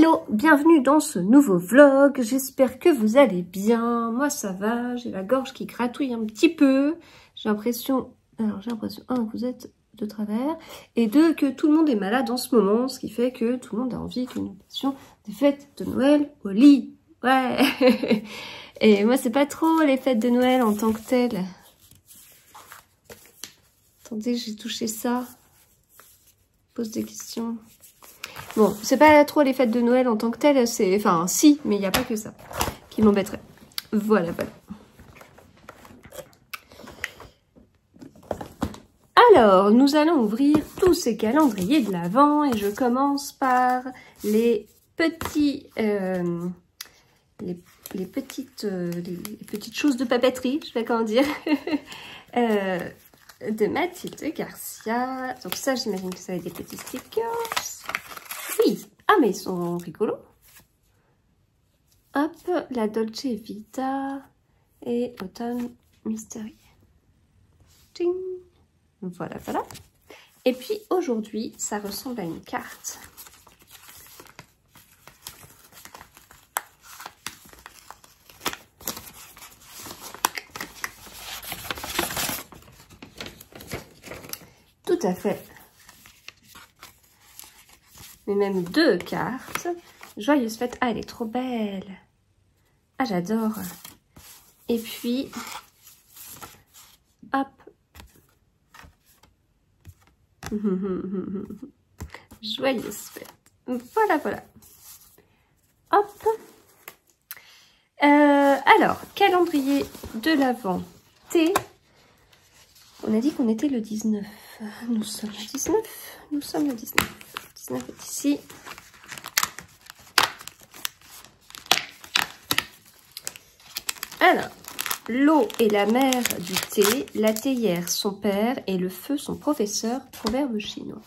Hello, bienvenue dans ce nouveau vlog, j'espère que vous allez bien, moi ça va, j'ai la gorge qui gratouille un petit peu, j'ai l'impression, un, que vous êtes de travers, et deux, que tout le monde est malade en ce moment, ce qui fait que tout le monde a envie que nous passions des fêtes de Noël au lit, ouais. Et moi c'est pas trop les fêtes de Noël en tant que telles. Attendez, j'ai touché ça, pose des questions. Bon, c'est pas trop les fêtes de Noël en tant que telles, c'est... Enfin, si, mais il n'y a pas que ça qui m'embêterait. Voilà, voilà. Alors, nous allons ouvrir tous ces calendriers de l'Avent et je commence par les petits... les petites choses de papeterie, je sais pas comment dire, de Mathilde Garcia. Donc ça, j'imagine que ça va être des petits stickers. Oui, ah mais ils sont rigolos. Hop, la Dolce Vita et Automne Mystery. Ting. Voilà, voilà. Et puis aujourd'hui, ça ressemble à une carte. Tout à fait. Mais même deux cartes. Joyeuse fête. Ah, elle est trop belle. Ah, j'adore. Et puis, hop. Joyeuse fête. Voilà, voilà. Hop. Alors, calendrier de l'Avent T. On a dit qu'on était le 19. Nous sommes le 19. Nous sommes le 19. Le 19 est ici. Alors, l'eau est la mère du thé, la théière son père et le feu son professeur, proverbe chinois.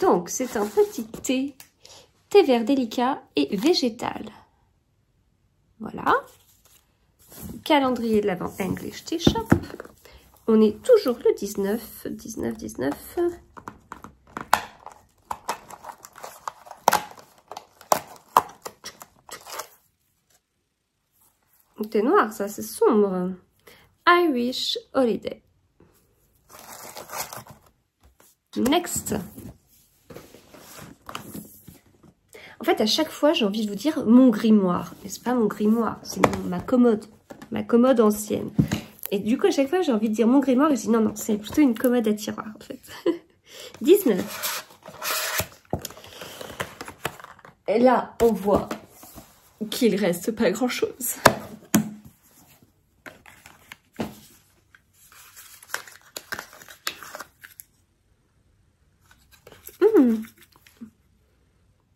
Donc, c'est un petit thé, thé vert délicat et végétal. Voilà. Calendrier de l'Avent English Tea Shop. On est toujours le 19. 19, 19. Thé noir, ça c'est sombre. Irish Holiday. Next. En fait, à chaque fois, j'ai envie de vous dire mon grimoire. Mais c'est pas mon grimoire, c'est ma commode. Ma commode ancienne. Et du coup, à chaque fois, j'ai envie de dire mon grimoire. Et je dis non, non, c'est plutôt une commode à tiroir, en fait. 19. Et là, on voit qu'il reste pas grand-chose.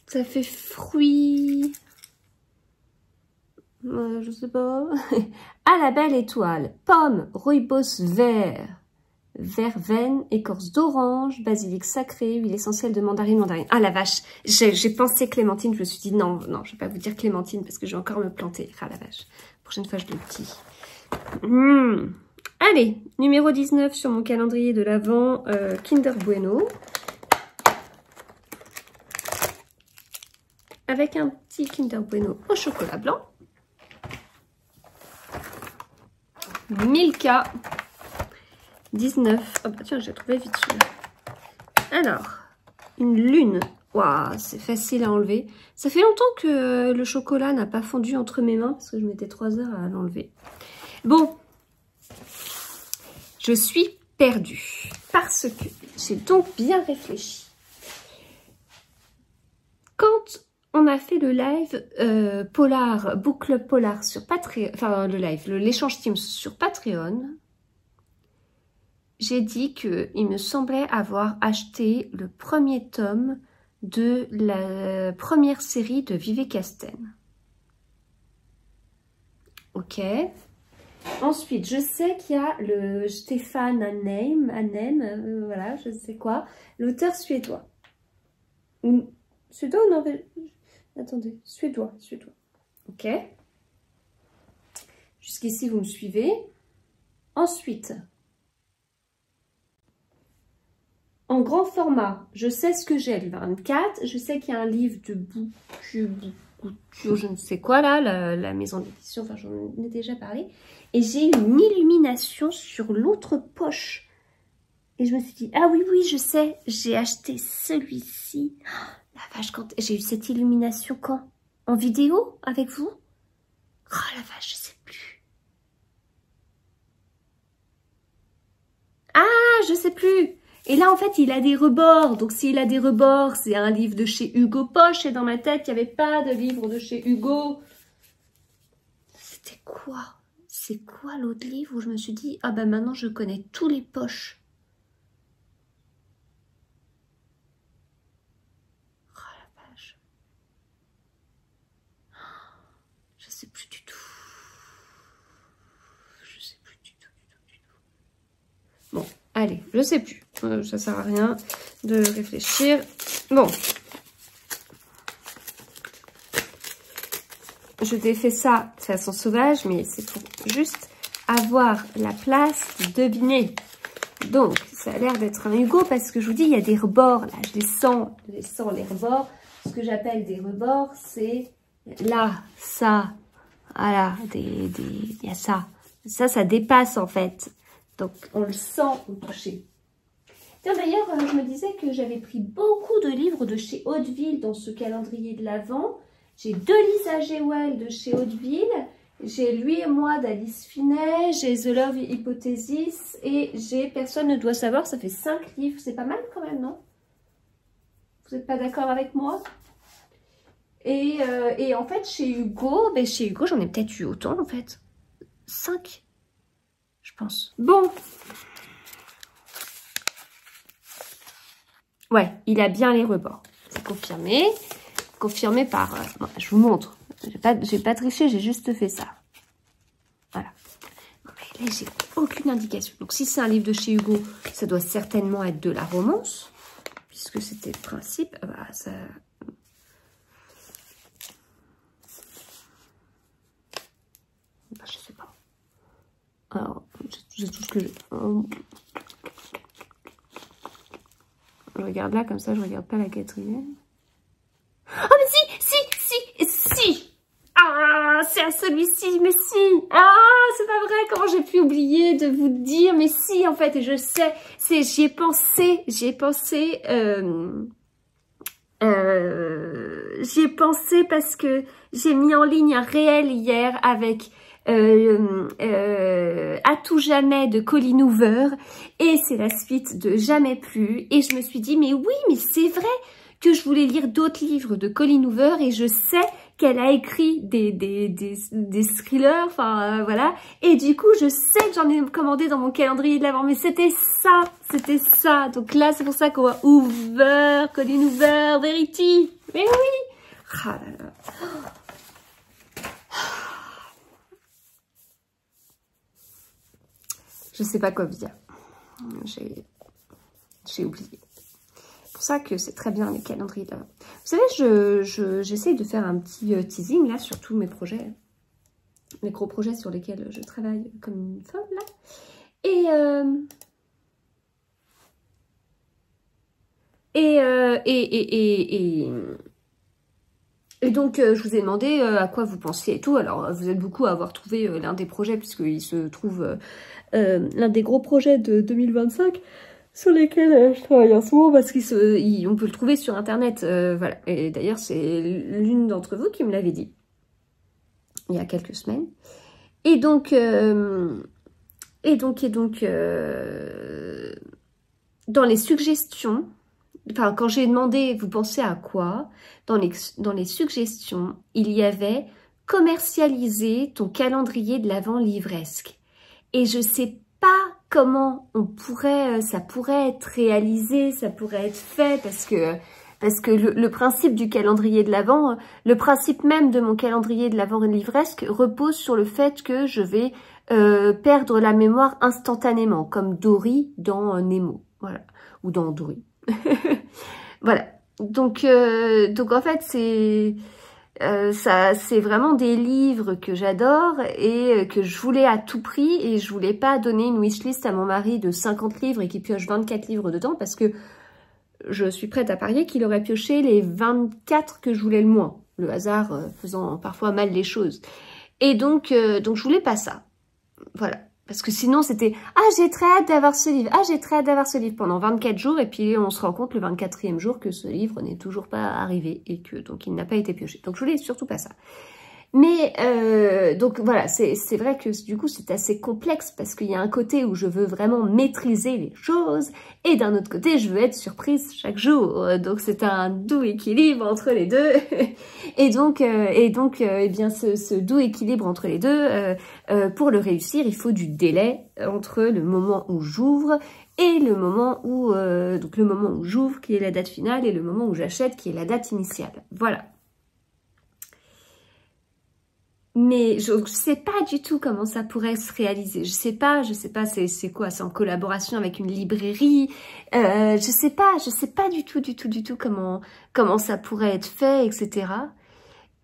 Ça fait fruits. Je sais pas. Ah, la belle étoile. Pomme, rooibos vert, verveine, écorce d'orange, basilic sacré, huile essentielle de mandarine, mandarine. Ah la vache, j'ai pensé clémentine, je me suis dit non, non, je vais pas vous dire clémentine parce que je vais encore me planter. Ah la vache, prochaine fois je le dis. Allez, numéro 19 sur mon calendrier de l'Avent, Kinder Bueno. Avec un petit Kinder Bueno au chocolat blanc. Milka. 19. Oh bah tiens, j'ai trouvé vite celui-là. Alors, une lune. Waouh, c'est facile à enlever. Ça fait longtemps que le chocolat n'a pas fondu entre mes mains parce que je mettais 3 heures à l'enlever. Bon, je suis perdue parce que j'ai donc bien réfléchi. Quand on a fait le live Polar, Book Club Polar sur Patreon, enfin le live, l'échange Teams sur Patreon, j'ai dit qu'il me semblait avoir acheté le premier tome de la première série de Vivek Casten. Ok. Ensuite, je sais qu'il y a le Stefan Hanem, voilà, je sais quoi, l'auteur suédois. Suédois ou norvégien? Attendez, suédois. Ok. Jusqu'ici, vous me suivez. Ensuite, en grand format. Je sais ce que j'ai, le 24. Je sais qu'il y a un livre de Boucture, je ne sais quoi là, la maison d'édition, enfin j'en ai déjà parlé. Et j'ai une illumination sur l'autre poche. Et je me suis dit, ah oui, oui, je sais, j'ai acheté celui-ci. Oh, la vache, quand j'ai eu cette illumination quand? En vidéo avec vous? Oh la vache, je sais plus. Ah, je sais plus. Et là, en fait, il a des rebords. Donc, s'il a des rebords, c'est un livre de chez Hugo Poche. Et dans ma tête, il n'y avait pas de livre de chez Hugo. C'était quoi? C'est quoi l'autre livre où je me suis dit, ah ben maintenant, je connais tous les poches. Oh la vache. Je sais plus du tout. Je sais plus du tout. Bon, allez, je sais plus. Ça sert à rien de réfléchir. Bon. Je défais ça de façon sauvage, mais c'est pour juste avoir la place de deviner. Donc, ça a l'air d'être un Hugo parce que je vous dis, il y a des rebords là. Je les sens les rebords. Ce que j'appelle des rebords, c'est là, ça, voilà, il y a ça. Ça dépasse en fait. Donc, on le sent au toucher. Tiens, d'ailleurs, je me disais que j'avais pris beaucoup de livres de chez Hauteville dans ce calendrier de l'Avent. J'ai 2 Lisa Jewell de chez Hauteville. J'ai Lui et moi d'Alice Finet. J'ai The Love Hypothesis. Et j'ai Personne ne doit savoir. Ça fait 5 livres. C'est pas mal quand même, non? Vous n'êtes pas d'accord avec moi? Et en fait, chez Hugo, j'en ai peut-être eu autant en fait. 5, je pense. Bon. Ouais, il a bien les rebords. C'est confirmé. Confirmé par... bon, je vous montre. J'ai pas triché, j'ai juste fait ça. Voilà. Mais là, j'ai aucune indication. Donc, si c'est un livre de chez Hugo, ça doit certainement être de la romance. Puisque c'était le principe. Bah, ça... Bah, je sais pas. Alors, c'est tout ce que j'ai. Je regarde là, comme ça, je regarde pas la quatrième. Oh, mais si! Ah, c'est à celui-ci, mais si! Ah, c'est pas vrai, comment j'ai pu oublier de vous dire, mais si, en fait, et je sais, j'y ai pensé, parce que j'ai mis en ligne un réel hier avec À tout jamais de Colleen Hoover, et c'est la suite de Jamais plus, et je me suis dit, mais oui, mais c'est vrai que je voulais lire d'autres livres de Colleen Hoover, et je sais qu'elle a écrit des thrillers, enfin voilà, et du coup je sais que j'en ai commandé dans mon calendrier de l'Avent, mais c'était ça, donc là c'est pour ça qu'on voit Hoover, Colleen Hoover, Verity, mais oui. Ah là là. Je sais pas quoi dire, j'ai oublié. C'est pour ça que c'est très bien les calendriers d'avant. Vous savez, j'essaye de faire un petit teasing là sur tous mes projets, les gros projets sur lesquels je travaille comme une folle là. Et donc, je vous ai demandé à quoi vous pensiez et tout. Alors, vous êtes beaucoup à avoir trouvé l'un des projets, puisqu'il se trouve l'un des gros projets de 2025 sur lesquels je travaille en ce moment, parce qu'on peut le trouver sur Internet. Voilà. Et d'ailleurs, c'est l'une d'entre vous qui me l'avait dit, il y a quelques semaines. Et donc, dans les suggestions... Enfin, quand j'ai demandé, vous pensez à quoi? Dans les suggestions, il y avait commercialiser ton calendrier de l'Avent livresque. Et je sais pas comment ça pourrait être réalisé, ça pourrait être fait, parce que le principe du calendrier de l'Avent, le principe même de mon calendrier de l'Avent livresque repose sur le fait que je vais perdre la mémoire instantanément, comme Dory dans Nemo, voilà, ou dans Dory. Voilà, donc en fait Ça, c'est vraiment des livres que j'adore et que je voulais à tout prix, et je voulais pas donner une wishlist à mon mari de 50 livres et qu'il pioche 24 livres dedans, parce que je suis prête à parier qu'il aurait pioché les 24 que je voulais le moins, le hasard faisant parfois mal les choses. Et donc je voulais pas ça. Voilà. Parce que sinon, c'était « Ah, j'ai très hâte d'avoir ce livre. Ah, j'ai très hâte d'avoir ce livre » pendant 24 jours. Et puis, on se rend compte le 24e jour que ce livre n'est toujours pas arrivé et que donc il n'a pas été pioché. Donc, je voulais surtout pas ça. Mais, donc voilà, c'est vrai que du coup, c'est assez complexe parce qu'il y a un côté où je veux vraiment maîtriser les choses et d'un autre côté, je veux être surprise chaque jour. Donc, c'est un doux équilibre entre les deux. Et donc, eh bien, ce doux équilibre entre les deux, pour le réussir, il faut du délai entre le moment où j'ouvre et le moment où, donc le moment où j'ouvre, qui est la date finale, et le moment où j'achète, qui est la date initiale. Voilà. Mais je sais pas du tout comment ça pourrait se réaliser. Je sais pas, c'est quoi? C'est en collaboration avec une librairie. Je sais pas du tout comment ça pourrait être fait, etc.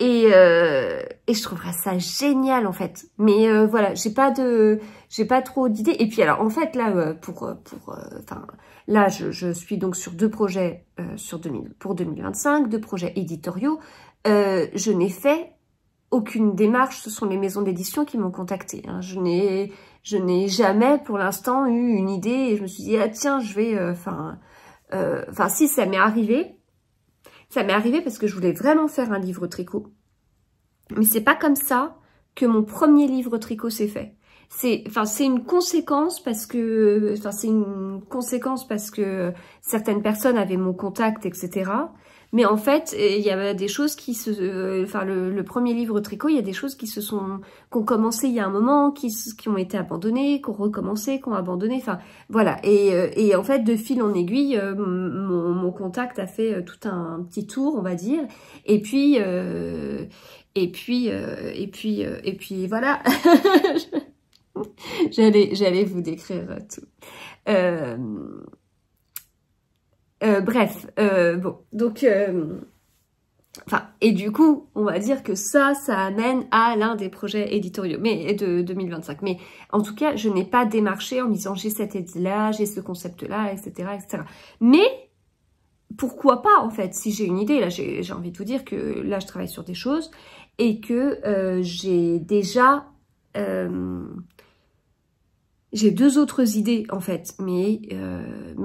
Et je trouverais ça génial en fait. Mais voilà, j'ai pas trop d'idées. Et puis alors en fait là là je suis donc sur 2 projets pour 2025, 2 projets éditoriaux. Je n'ai fait aucune démarche, ce sont les maisons d'édition qui m'ont contactée. Hein. Je n'ai jamais pour l'instant eu une idée et je me suis dit ah tiens je vais si ça m'est arrivé. Ça m'est arrivé parce que je voulais vraiment faire un livre tricot. Mais c'est pas comme ça que mon premier livre tricot s'est fait. C'est une conséquence parce que certaines personnes avaient mon contact, etc. Mais en fait, il y avait des choses qui le premier livre tricot, il y a des choses qui ont commencé il y a un moment, qui ont été abandonnées, qui ont recommencé, qui ont abandonné. Enfin, voilà. Et en fait, de fil en aiguille, mon contact a fait tout un petit tour, on va dire. Et puis voilà. J'allais vous décrire tout. Bref, bon, donc, et du coup, on va dire que ça amène à l'un des projets éditoriaux de 2025. Mais en tout cas, je n'ai pas démarché en me disant j'ai cette idée-là, j'ai ce concept-là, etc., etc. Mais pourquoi pas, en fait, si j'ai une idée, là, j'ai envie de vous dire que là, je travaille sur des choses et que j'ai déjà... j'ai 2 autres idées en fait, mais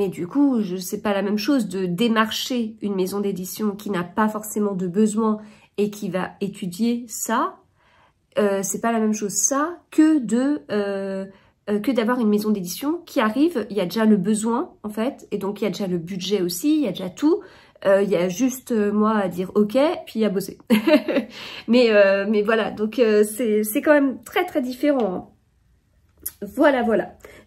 du coup, c'est pas la même chose de démarcher une maison d'édition qui n'a pas forcément de besoin et qui va étudier ça. C'est pas la même chose ça que d'avoir une maison d'édition qui arrive. Il y a déjà le besoin en fait, et donc il y a déjà le budget aussi, il y a déjà tout. Il y a juste moi à dire ok, puis à bosser. mais voilà, donc c'est quand même très très différent. Hein. Voilà.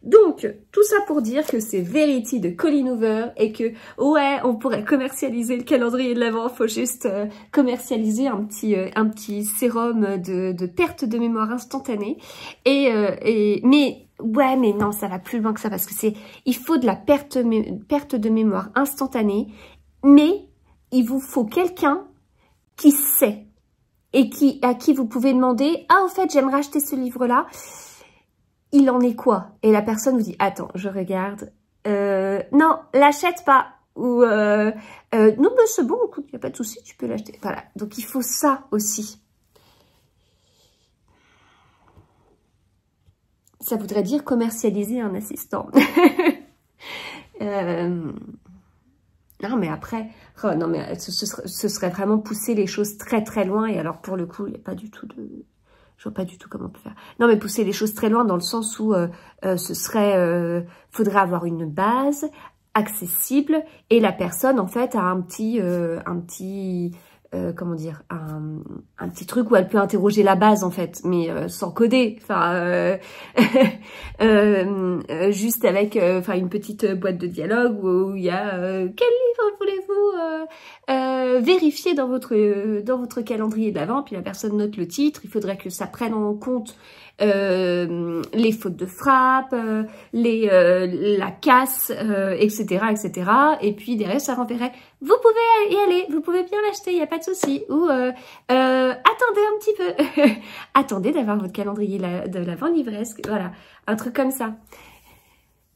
Donc, tout ça pour dire que c'est Verity de Colleen Hoover et que, ouais, on pourrait commercialiser le calendrier de l'Avent. Faut juste commercialiser un petit sérum de perte de mémoire instantanée. Mais non, ça va plus loin que ça parce que il faut de la perte de mémoire instantanée, mais il vous faut quelqu'un qui sait et à qui vous pouvez demander, ah, au fait, j'aimerais acheter ce livre-là. Il en est quoi? Et la personne vous dit, attends, je regarde. Non, l'achète pas. Ou, non, mais c'est bon, écoute, il n'y a pas de souci, tu peux l'acheter. Voilà, donc il faut ça aussi. Ça voudrait dire commercialiser un assistant. Non, mais après, oh, non, mais ce serait vraiment pousser les choses très très loin. Et alors, pour le coup, il n'y a pas du tout de... Je vois pas du tout comment on peut faire. Non, mais pousser les choses très loin dans le sens où faudrait avoir une base accessible et la personne en fait a un petit comment dire, un petit truc où elle peut interroger la base en fait, mais sans coder, enfin juste avec une petite boîte de dialogue où il y a quel livre voulez-vous vérifier dans votre calendrier de l'Avent, puis la personne note le titre. Il faudrait que ça prenne en compte les fautes de frappe, la casse, etc., etc. Et puis derrière, ça renverrait « Vous pouvez y aller, vous pouvez bien l'acheter, il n'y a pas de souci. » Ou « Attendez un petit peu, attendez d'avoir votre calendrier de l'avant livresque. » Voilà, un truc comme ça.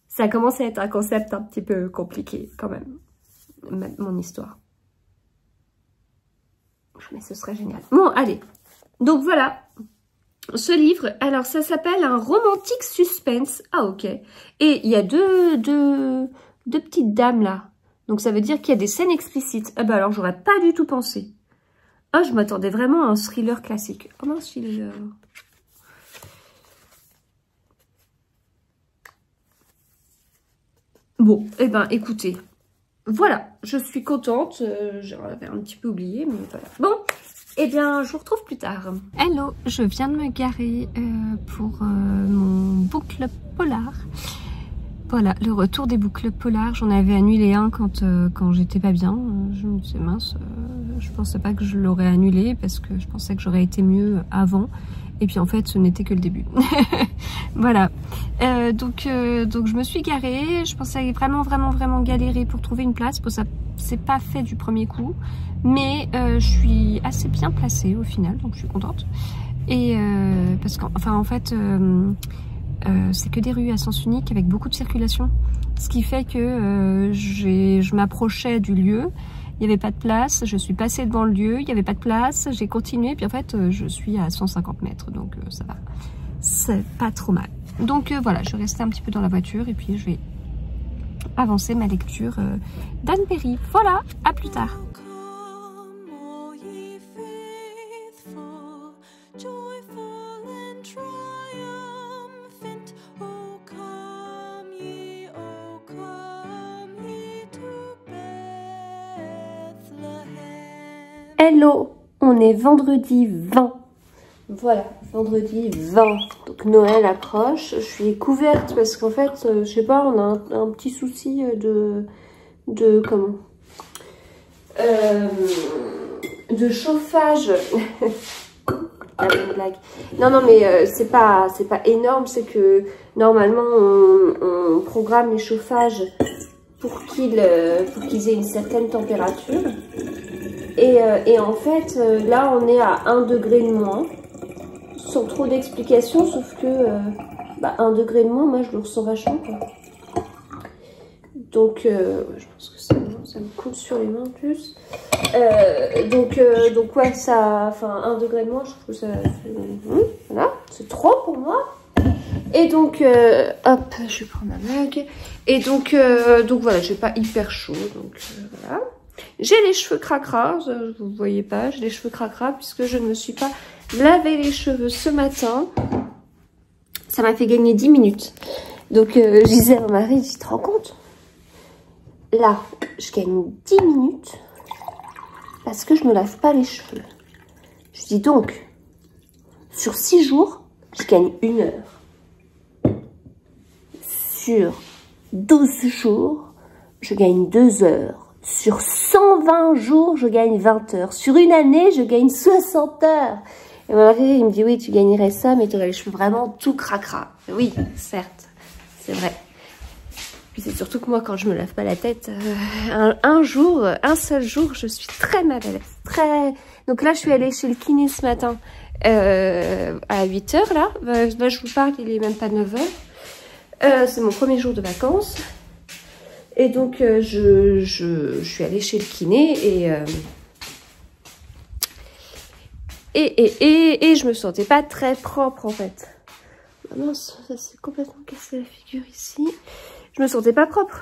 Ça commence à être un concept un petit peu compliqué quand même, mon histoire. Mais ce serait génial. Bon, allez. Donc voilà, ce livre. Alors, ça s'appelle un romantique suspense. Ah, ok. Et il y a deux petites dames là. Donc, ça veut dire qu'il y a des scènes explicites. Ah bah alors, j'aurais pas du tout pensé. Ah, je m'attendais vraiment à un thriller classique. Oh mince, il est... Bon, eh ben, écoutez. Voilà, je suis contente. J'avais un petit peu oublié, mais voilà. Bon, eh bien, je vous retrouve plus tard. Hello, je viens de me garer pour mon book club polar. Voilà, le retour des book club polar. J'en avais annulé un quand j'étais pas bien. Je me disais mince, je pensais pas que je l'aurais annulé parce que je pensais que j'aurais été mieux avant. Et puis en fait, ce n'était que le début. Voilà. Donc je me suis garée. Je pensais vraiment galérer pour trouver une place. Bon, ça c'est pas fait du premier coup. Mais je suis assez bien placée au final. Donc je suis contente. Et parce qu'en fait, c'est que des rues à sens unique avec beaucoup de circulation. Ce qui fait que je m'approchais du lieu. Il n'y avait pas de place, je suis passée devant le lieu, il n'y avait pas de place, j'ai continué, puis en fait, je suis à 150 mètres, donc ça va. C'est pas trop mal. Donc voilà, je restais un petit peu dans la voiture, et puis je vais avancer ma lecture d'Anne Perry. Voilà, à plus tard. Hello, on est vendredi 20. Voilà, vendredi 20. Donc Noël approche. Je suis couverte parce qu'en fait, je sais pas, on a un petit souci de comment de chauffage. Ah, une blague. Non, mais c'est pas énorme. C'est que normalement, on programme les chauffages pour qu'ils aient une certaine température. Et en fait, là, on est à 1 degré de moins, sans trop d'explications, sauf que 1 degré de moins, moi, je le ressens vachement, quoi. Donc, je pense que ça me coule sur les mains en plus. Donc ouais, ça, enfin, 1 degré de moins, je trouve que ça, voilà, c'est trop pour moi. Et donc, hop, je vais prendre ma mug. Et donc voilà, j'ai pas hyper chaud, donc voilà. J'ai les cheveux cracra, vous ne voyez pas, j'ai les cheveux cracra puisque je ne me suis pas lavé les cheveux ce matin. Ça m'a fait gagner 10 minutes. Donc je disais à mon mari, tu te rends compte? Là, je gagne 10 minutes parce que je ne me lave pas les cheveux. Je dis donc, sur 6 jours, je gagne 1 heure. Sur 12 jours, je gagne 2 heures. Sur 120 jours, je gagne 20 heures. Sur une année, je gagne 60 heures. Et mon mari, il me dit, oui, tu gagnerais ça, mais tu aurais les cheveux vraiment tout cracra. Oui, certes, c'est vrai. Puis c'est surtout que moi, quand je me lave pas la tête, un seul jour, je suis très mal à l'aise. Donc là, je suis allée chez le kiné ce matin à 8 h, là. Là, je vous parle, il est même pas 9 h. C'est mon premier jour de vacances. Et donc, je suis allée chez le kiné et je me sentais pas très propre, en fait. Ah mince, ça s'est complètement cassé la figure ici. Je me sentais pas propre.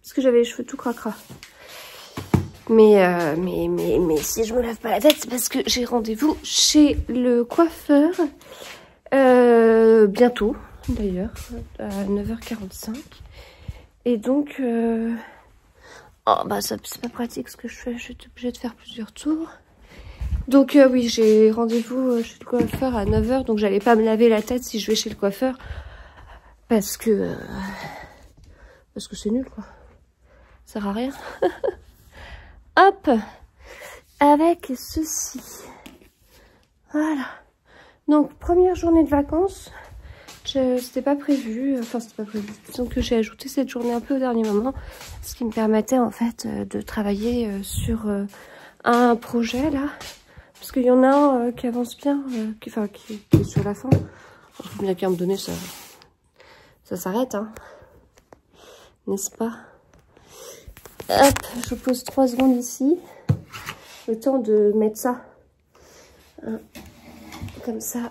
Parce que j'avais les cheveux tout cracra. Mais si je me lave pas la tête, c'est parce que j'ai rendez-vous chez le coiffeur. Bientôt, d'ailleurs, à 9 h 45. Et donc, oh, bah c'est pas pratique ce que je fais, je suis obligée de faire plusieurs tours. Donc oui, j'ai rendez-vous chez le coiffeur à 9 h, donc j'allais pas me laver la tête si je vais chez le coiffeur. Parce que c'est nul, quoi. Ça sert à rien. Hop, avec ceci. Voilà. Donc, première journée de vacances. C'était pas prévu, enfin c'était pas prévu. Disons que j'ai ajouté cette journée un peu au dernier moment, ce qui me permettait en fait de travailler sur un projet là. Parce qu'il y en a un qui avance bien, qui est sur la fin. Il faut bien qu'à un moment donné ça s'arrête, hein. N'est-ce pas? Hop, je pose 3 secondes ici. Le temps de mettre ça. Hein, comme ça.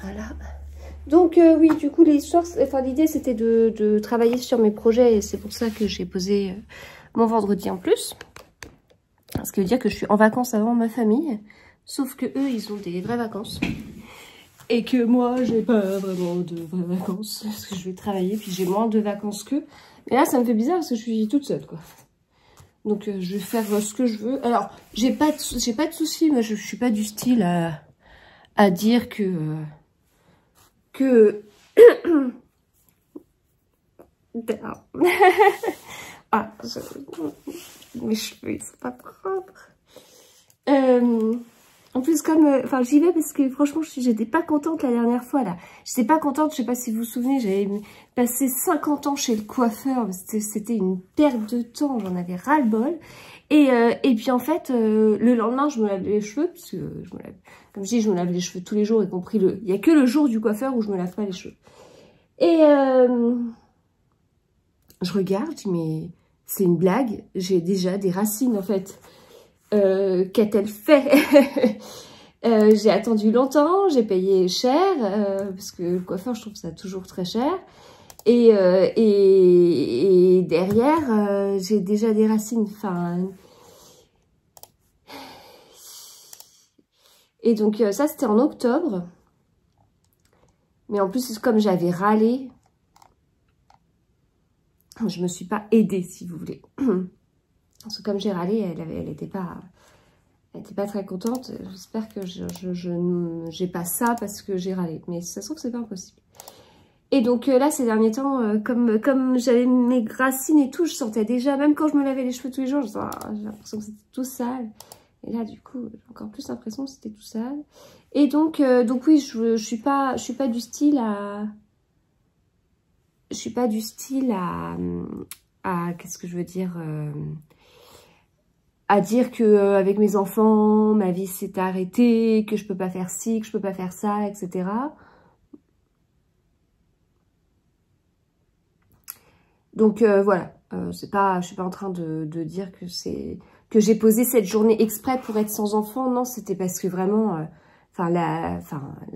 Voilà. Donc oui, du coup l'histoire, enfin l'idée c'était de travailler sur mes projets et c'est pour ça que j'ai posé mon vendredi en plus. Ce qui veut dire que je suis en vacances avant ma famille, sauf que eux ils ont des vraies vacances et que moi j'ai pas vraiment de vraies vacances parce que je vais travailler puis j'ai moins de vacances qu'eux. Mais là ça me fait bizarre parce que je suis toute seule quoi. Donc je vais faire ce que je veux. Alors j'ai pas de soucis, moi je suis pas du style à dire que ah, mes cheveux ils sont pas propres. En plus comme enfin j'y vais parce que franchement j'étais pas contente la dernière fois là. J'étais pas contente, je sais pas si vous vous souvenez, j'avais passé 50 ans chez le coiffeur, c'était une perte de temps, j'en avais ras le bol. Et puis en fait le lendemain je me lave les cheveux parce que je me lave, comme je dis, je me lave les cheveux tous les jours, y compris il y a que le jour du coiffeur où je me lave pas les cheveux. Et je regarde, mais c'est une blague, j'ai déjà des racines en fait. Qu'a-t-elle fait? J'ai attendu longtemps, j'ai payé cher, parce que le coiffeur, je trouve ça toujours très cher. Et derrière, j'ai déjà des racines. Enfin, et donc ça, c'était en octobre. Mais en plus, comme j'avais râlé, je me suis pas aidée, si vous voulez. Parce que comme j'ai râlé, elle était pas très contente. J'espère que je n'ai pas ça parce que j'ai râlé. Mais ça se trouve que c'est pas impossible. Et donc là, ces derniers temps, comme j'avais mes racines et tout, je sentais déjà, même quand je me lavais les cheveux tous les jours, j'ai l'impression que c'était tout sale. Et là, du coup, j'ai encore plus l'impression que c'était tout sale. Et donc oui, je suis pas du style à... Je suis pas du style à qu'est-ce que je veux dire à dire que avec mes enfants, ma vie s'est arrêtée, que je peux pas faire ci, que je peux pas faire ça, etc. Donc voilà, je suis pas en train de dire que j'ai posé cette journée exprès pour être sans enfant. Non, c'était parce que vraiment, la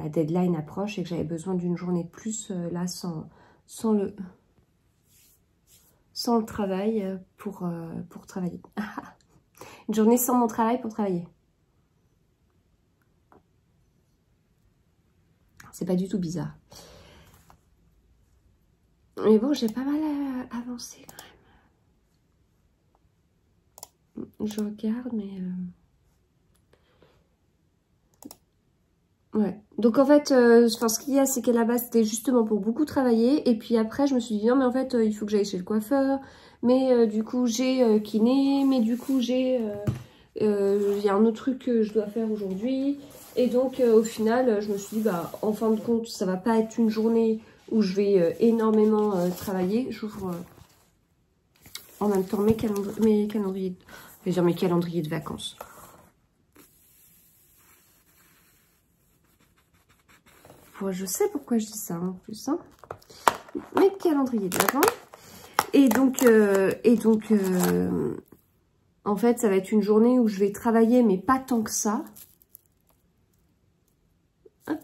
deadline approche et que j'avais besoin d'une journée de plus là sans le travail pour travailler. Une journée sans mon travail pour travailler. C'est pas du tout bizarre. Mais bon, j'ai pas mal avancé quand même. Je regarde, mais... Ouais. Donc en fait, ce qu'il y a, c'est qu'à la base, c'était justement pour beaucoup travailler. Et puis après, je me suis dit, non, mais en fait, il faut que j'aille chez le coiffeur. Mais du coup, j'ai kiné. Mais du coup, il y a un autre truc que je dois faire aujourd'hui. Et donc, au final, je me suis dit, bah, en fin de compte, ça va pas être une journée où je vais énormément travailler. J'ouvre en même temps mes calendriers de vacances. Je sais pourquoi je dis ça en plus. Hein. Mes calendriers de vacances. Et donc, en fait, ça va être une journée où je vais travailler, mais pas tant que ça. Hop.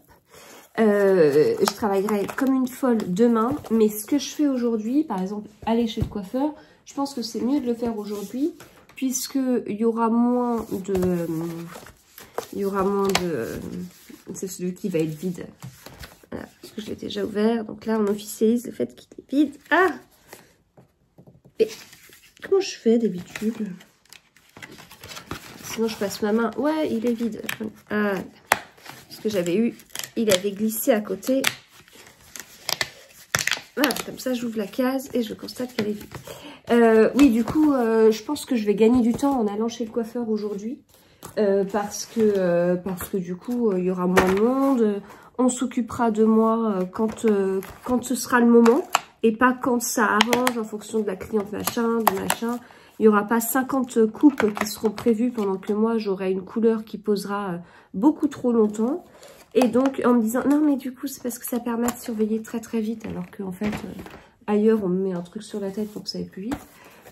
Je travaillerai comme une folle demain. Mais ce que je fais aujourd'hui, par exemple, aller chez le coiffeur, je pense que c'est mieux de le faire aujourd'hui, puisqu'il y aura moins de... c'est celui qui va être vide. Voilà, parce que je l'ai déjà ouvert. Donc là, on officialise le fait qu'il est vide. Ah! Et comment je fais d'habitude? Sinon, je passe ma main. Ouais, il est vide. Ah, parce que j'avais eu... Il avait glissé à côté. Voilà, comme ça, j'ouvre la case et je constate qu'elle est vide. Oui, du coup, je pense que je vais gagner du temps en allant chez le coiffeur aujourd'hui. parce que du coup, il y aura moins de monde. On s'occupera de moi quand ce sera le moment et pas quand ça arrange en fonction de la cliente machin, de machin. Il n'y aura pas 50 coupes qui seront prévues pendant que moi, j'aurai une couleur qui posera beaucoup trop longtemps. Et donc, en me disant, non, mais du coup, c'est parce que ça permet de surveiller très très vite, alors qu'en fait, ailleurs, on me met un truc sur la tête pour que ça aille plus vite.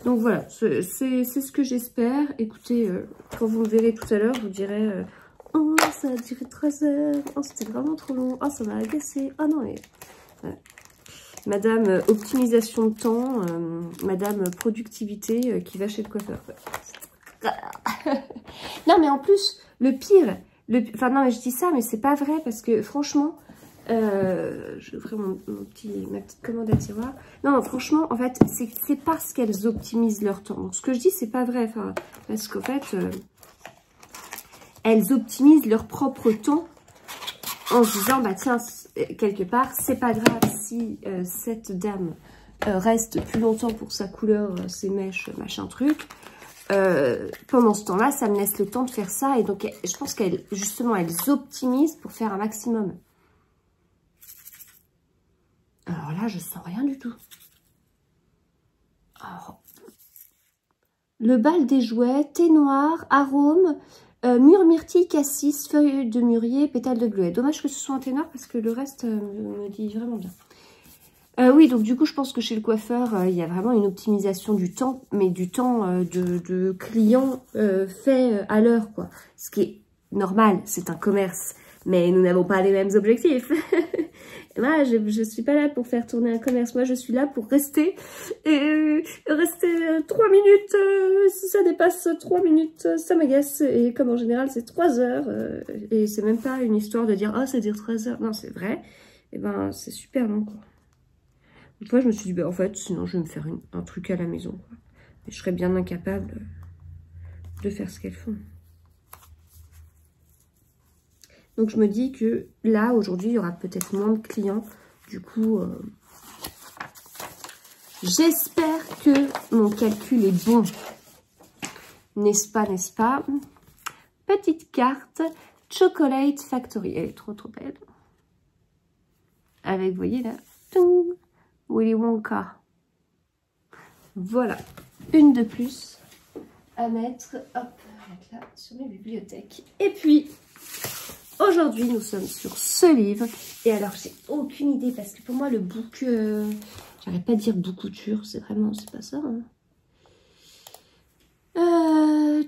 Donc voilà, c'est ce que j'espère. Écoutez, quand vous me verrez tout à l'heure, je vous dirai, oh, ça a duré 13 heures, oh, c'était vraiment trop long, oh, ça m'a agacé, oh non, mais... Voilà. Madame optimisation de temps, madame productivité qui va chez le coiffeur. Non, mais en plus, le pire... Enfin non, mais je dis ça, mais c'est pas vrai parce que franchement, je vais ouvrir ma petite commande à tiroir. Non, franchement, en fait, c'est parce qu'elles optimisent leur temps. Donc, ce que je dis, c'est pas vrai. Enfin, parce qu'en fait, elles optimisent leur propre temps en se disant, bah tiens, quelque part, c'est pas grave si cette dame reste plus longtemps pour sa couleur, ses mèches, machin truc. Pendant ce temps-là, ça me laisse le temps de faire ça. Et donc, je pense qu'elles, justement, elles optimisent pour faire un maximum. Alors là, je sens rien du tout. Alors, le bal des jouets, thé noir, arôme, mûre, myrtille, cassis, feuilles de mûrier, pétales de bleuet. Dommage que ce soit un thé noir parce que le reste me dit vraiment bien. Oui, donc du coup, je pense que chez le coiffeur, il y a vraiment une optimisation du temps, mais du temps de client fait à l'heure, quoi. Ce qui est normal, c'est un commerce, mais nous n'avons pas les mêmes objectifs. Moi, je suis pas là pour faire tourner un commerce, moi je suis là pour rester 3 minutes, si ça dépasse 3 minutes, ça m'agace, et comme en général c'est 3 heures, et c'est même pas une histoire de dire « Oh, ça dure 3 heures », non, c'est vrai, et ben c'est super long, quoi. Une fois, je me suis dit, bah, en fait, sinon, je vais me faire un truc à la maison, quoi. Et je serais bien incapable de faire ce qu'elles font. Donc, je me dis que là, aujourd'hui, il y aura peut-être moins de clients. Du coup, j'espère que mon calcul est bon. N'est-ce pas, n'est-ce pas? Petite carte Chocolate Factory. Elle est trop, trop belle. Avec, vous voyez, là, Willy Wonka. Voilà, une de plus à mettre, hop, là, sur mes bibliothèques. Et puis, aujourd'hui, nous sommes sur ce livre. Et alors, j'ai aucune idée, parce que pour moi, le book, j'arrête pas de dire bookouture, c'est vraiment, c'est pas ça. Hein.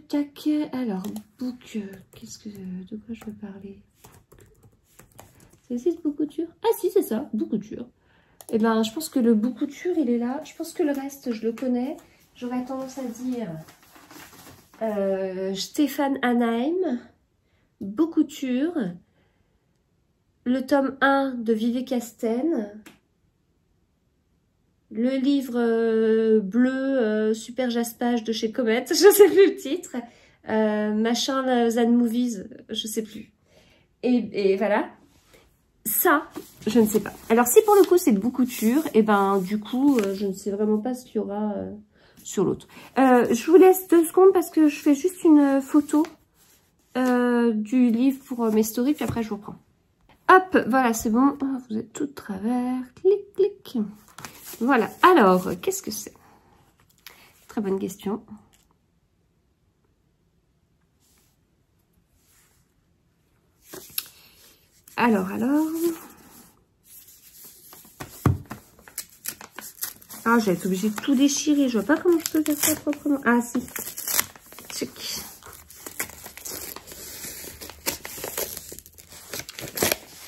Tac, alors, book, de quoi je veux parler? C'est ici, bookouture? Ah si, c'est ça, bookouture. Eh ben, je pense que le bookouture, il est là. Je pense que le reste, je le connais. J'aurais tendance à dire Stéphane Anaheim, bookouture, le tome 1 de Vivek Casten, le livre bleu Super Jaspage de chez Comet, je sais plus le titre, machin Zan Movies, je sais plus. Et voilà. Ça, je ne sais pas. Alors, si pour le coup, c'est de bookouture, et ben, du coup, je ne sais vraiment pas ce qu'il y aura sur l'autre. Je vous laisse 2 secondes parce que je fais juste une photo du livre pour mes stories, puis après, je vous reprends. Hop, voilà, c'est bon. Vous êtes tout de travers. Clic, clic. Voilà. Alors, qu'est-ce que c'est? Très bonne question. Alors. Ah, j'ai été obligée de tout déchirer. Je vois pas comment je peux faire ça proprement. Ah, si. Tchic.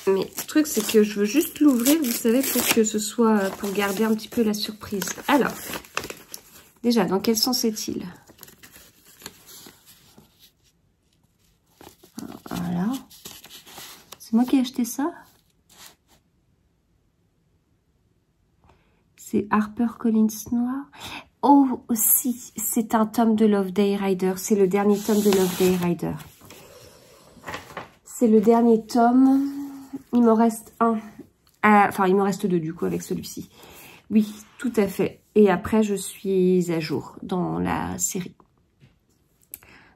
Mais le truc, c'est que je veux juste l'ouvrir, vous savez, pour que ce soit, pour garder un petit peu la surprise. Alors, déjà, dans quel sens est-il? Voilà. C'est moi qui ai acheté ça? C'est HarperCollins noir. Oh, aussi, c'est un tome de Loveday Rider. C'est le dernier tome de Loveday Rider. C'est le dernier tome. Il m'en reste un. Enfin, il m'en reste 2 du coup avec celui-ci. Oui, tout à fait. Et après, je suis à jour dans la série.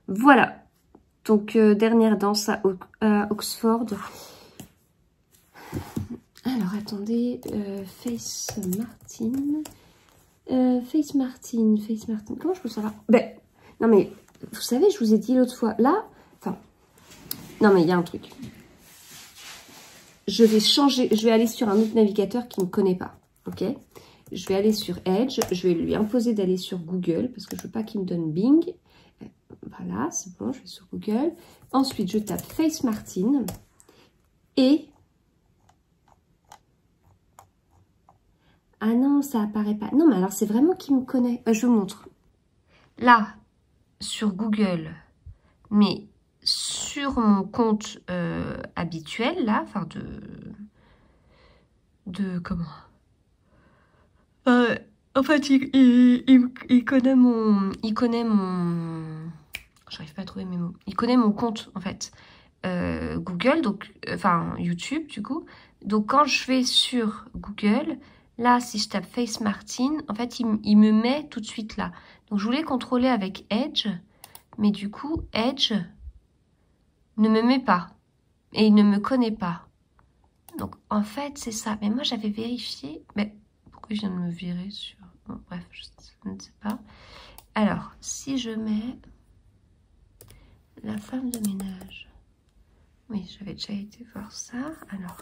Voilà. Donc, dernière danse à Oxford. Alors, attendez. Face Martin. Face Martin. Comment je peux savoir? Ben, non, mais, vous savez, je vous ai dit l'autre fois. Là, enfin... Non, mais il y a un truc. Je vais changer. Je vais aller sur un autre navigateur qui ne me connaît pas. Ok? Je vais aller sur Edge. Je vais lui imposer d'aller sur Google parce que je ne veux pas qu'il me donne Bing. Voilà, c'est bon, je vais sur Google. Ensuite, je tape Face Martin et... Ah non, ça apparaît pas. Non, mais alors c'est vraiment qu'il me connaît. Je vous montre. Là, sur Google, mais sur mon compte habituel, là, enfin comment? En fait, il connaît mon... J'arrive pas à trouver mes mots. Il connaît mon compte, en fait. Google, donc... Enfin, YouTube, du coup. Donc, quand je vais sur Google, là, si je tape Face Martin, en fait, il me met tout de suite là. Donc, je voulais contrôler avec Edge. Mais du coup, Edge ne me met pas. Et il ne me connaît pas. Donc, en fait, c'est ça. Mais moi, j'avais vérifié... Mais pourquoi je viens de me virer sur... Bon, bref, je ne sais pas. Alors, si je mets la femme de ménage. Oui, j'avais déjà été voir ça. Alors,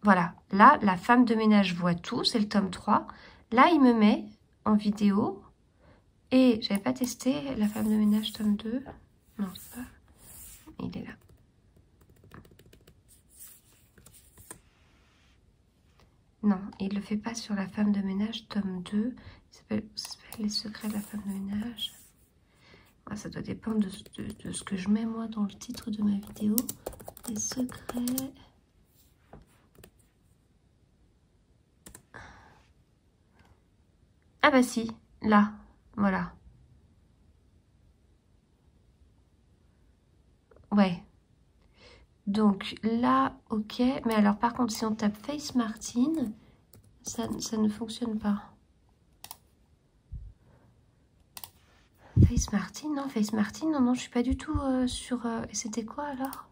voilà. Là, la femme de ménage voit tout. C'est le tome 3. Là, il me met en vidéo. Et j'avais pas testé la femme de ménage tome 2. Non, c'est pas. Il est là. Non, il le fait pas sur la femme de ménage, tome 2. Ça s'appelle Les secrets de la femme de ménage. Ah, ça doit dépendre de ce que je mets moi dans le titre de ma vidéo. Les secrets... Ah bah si, là, voilà. Ouais. Donc là, ok. Mais alors par contre, si on tape Face Martin, ça ne fonctionne pas. Face Martin, non, je suis pas du tout sur... Et c'était quoi alors?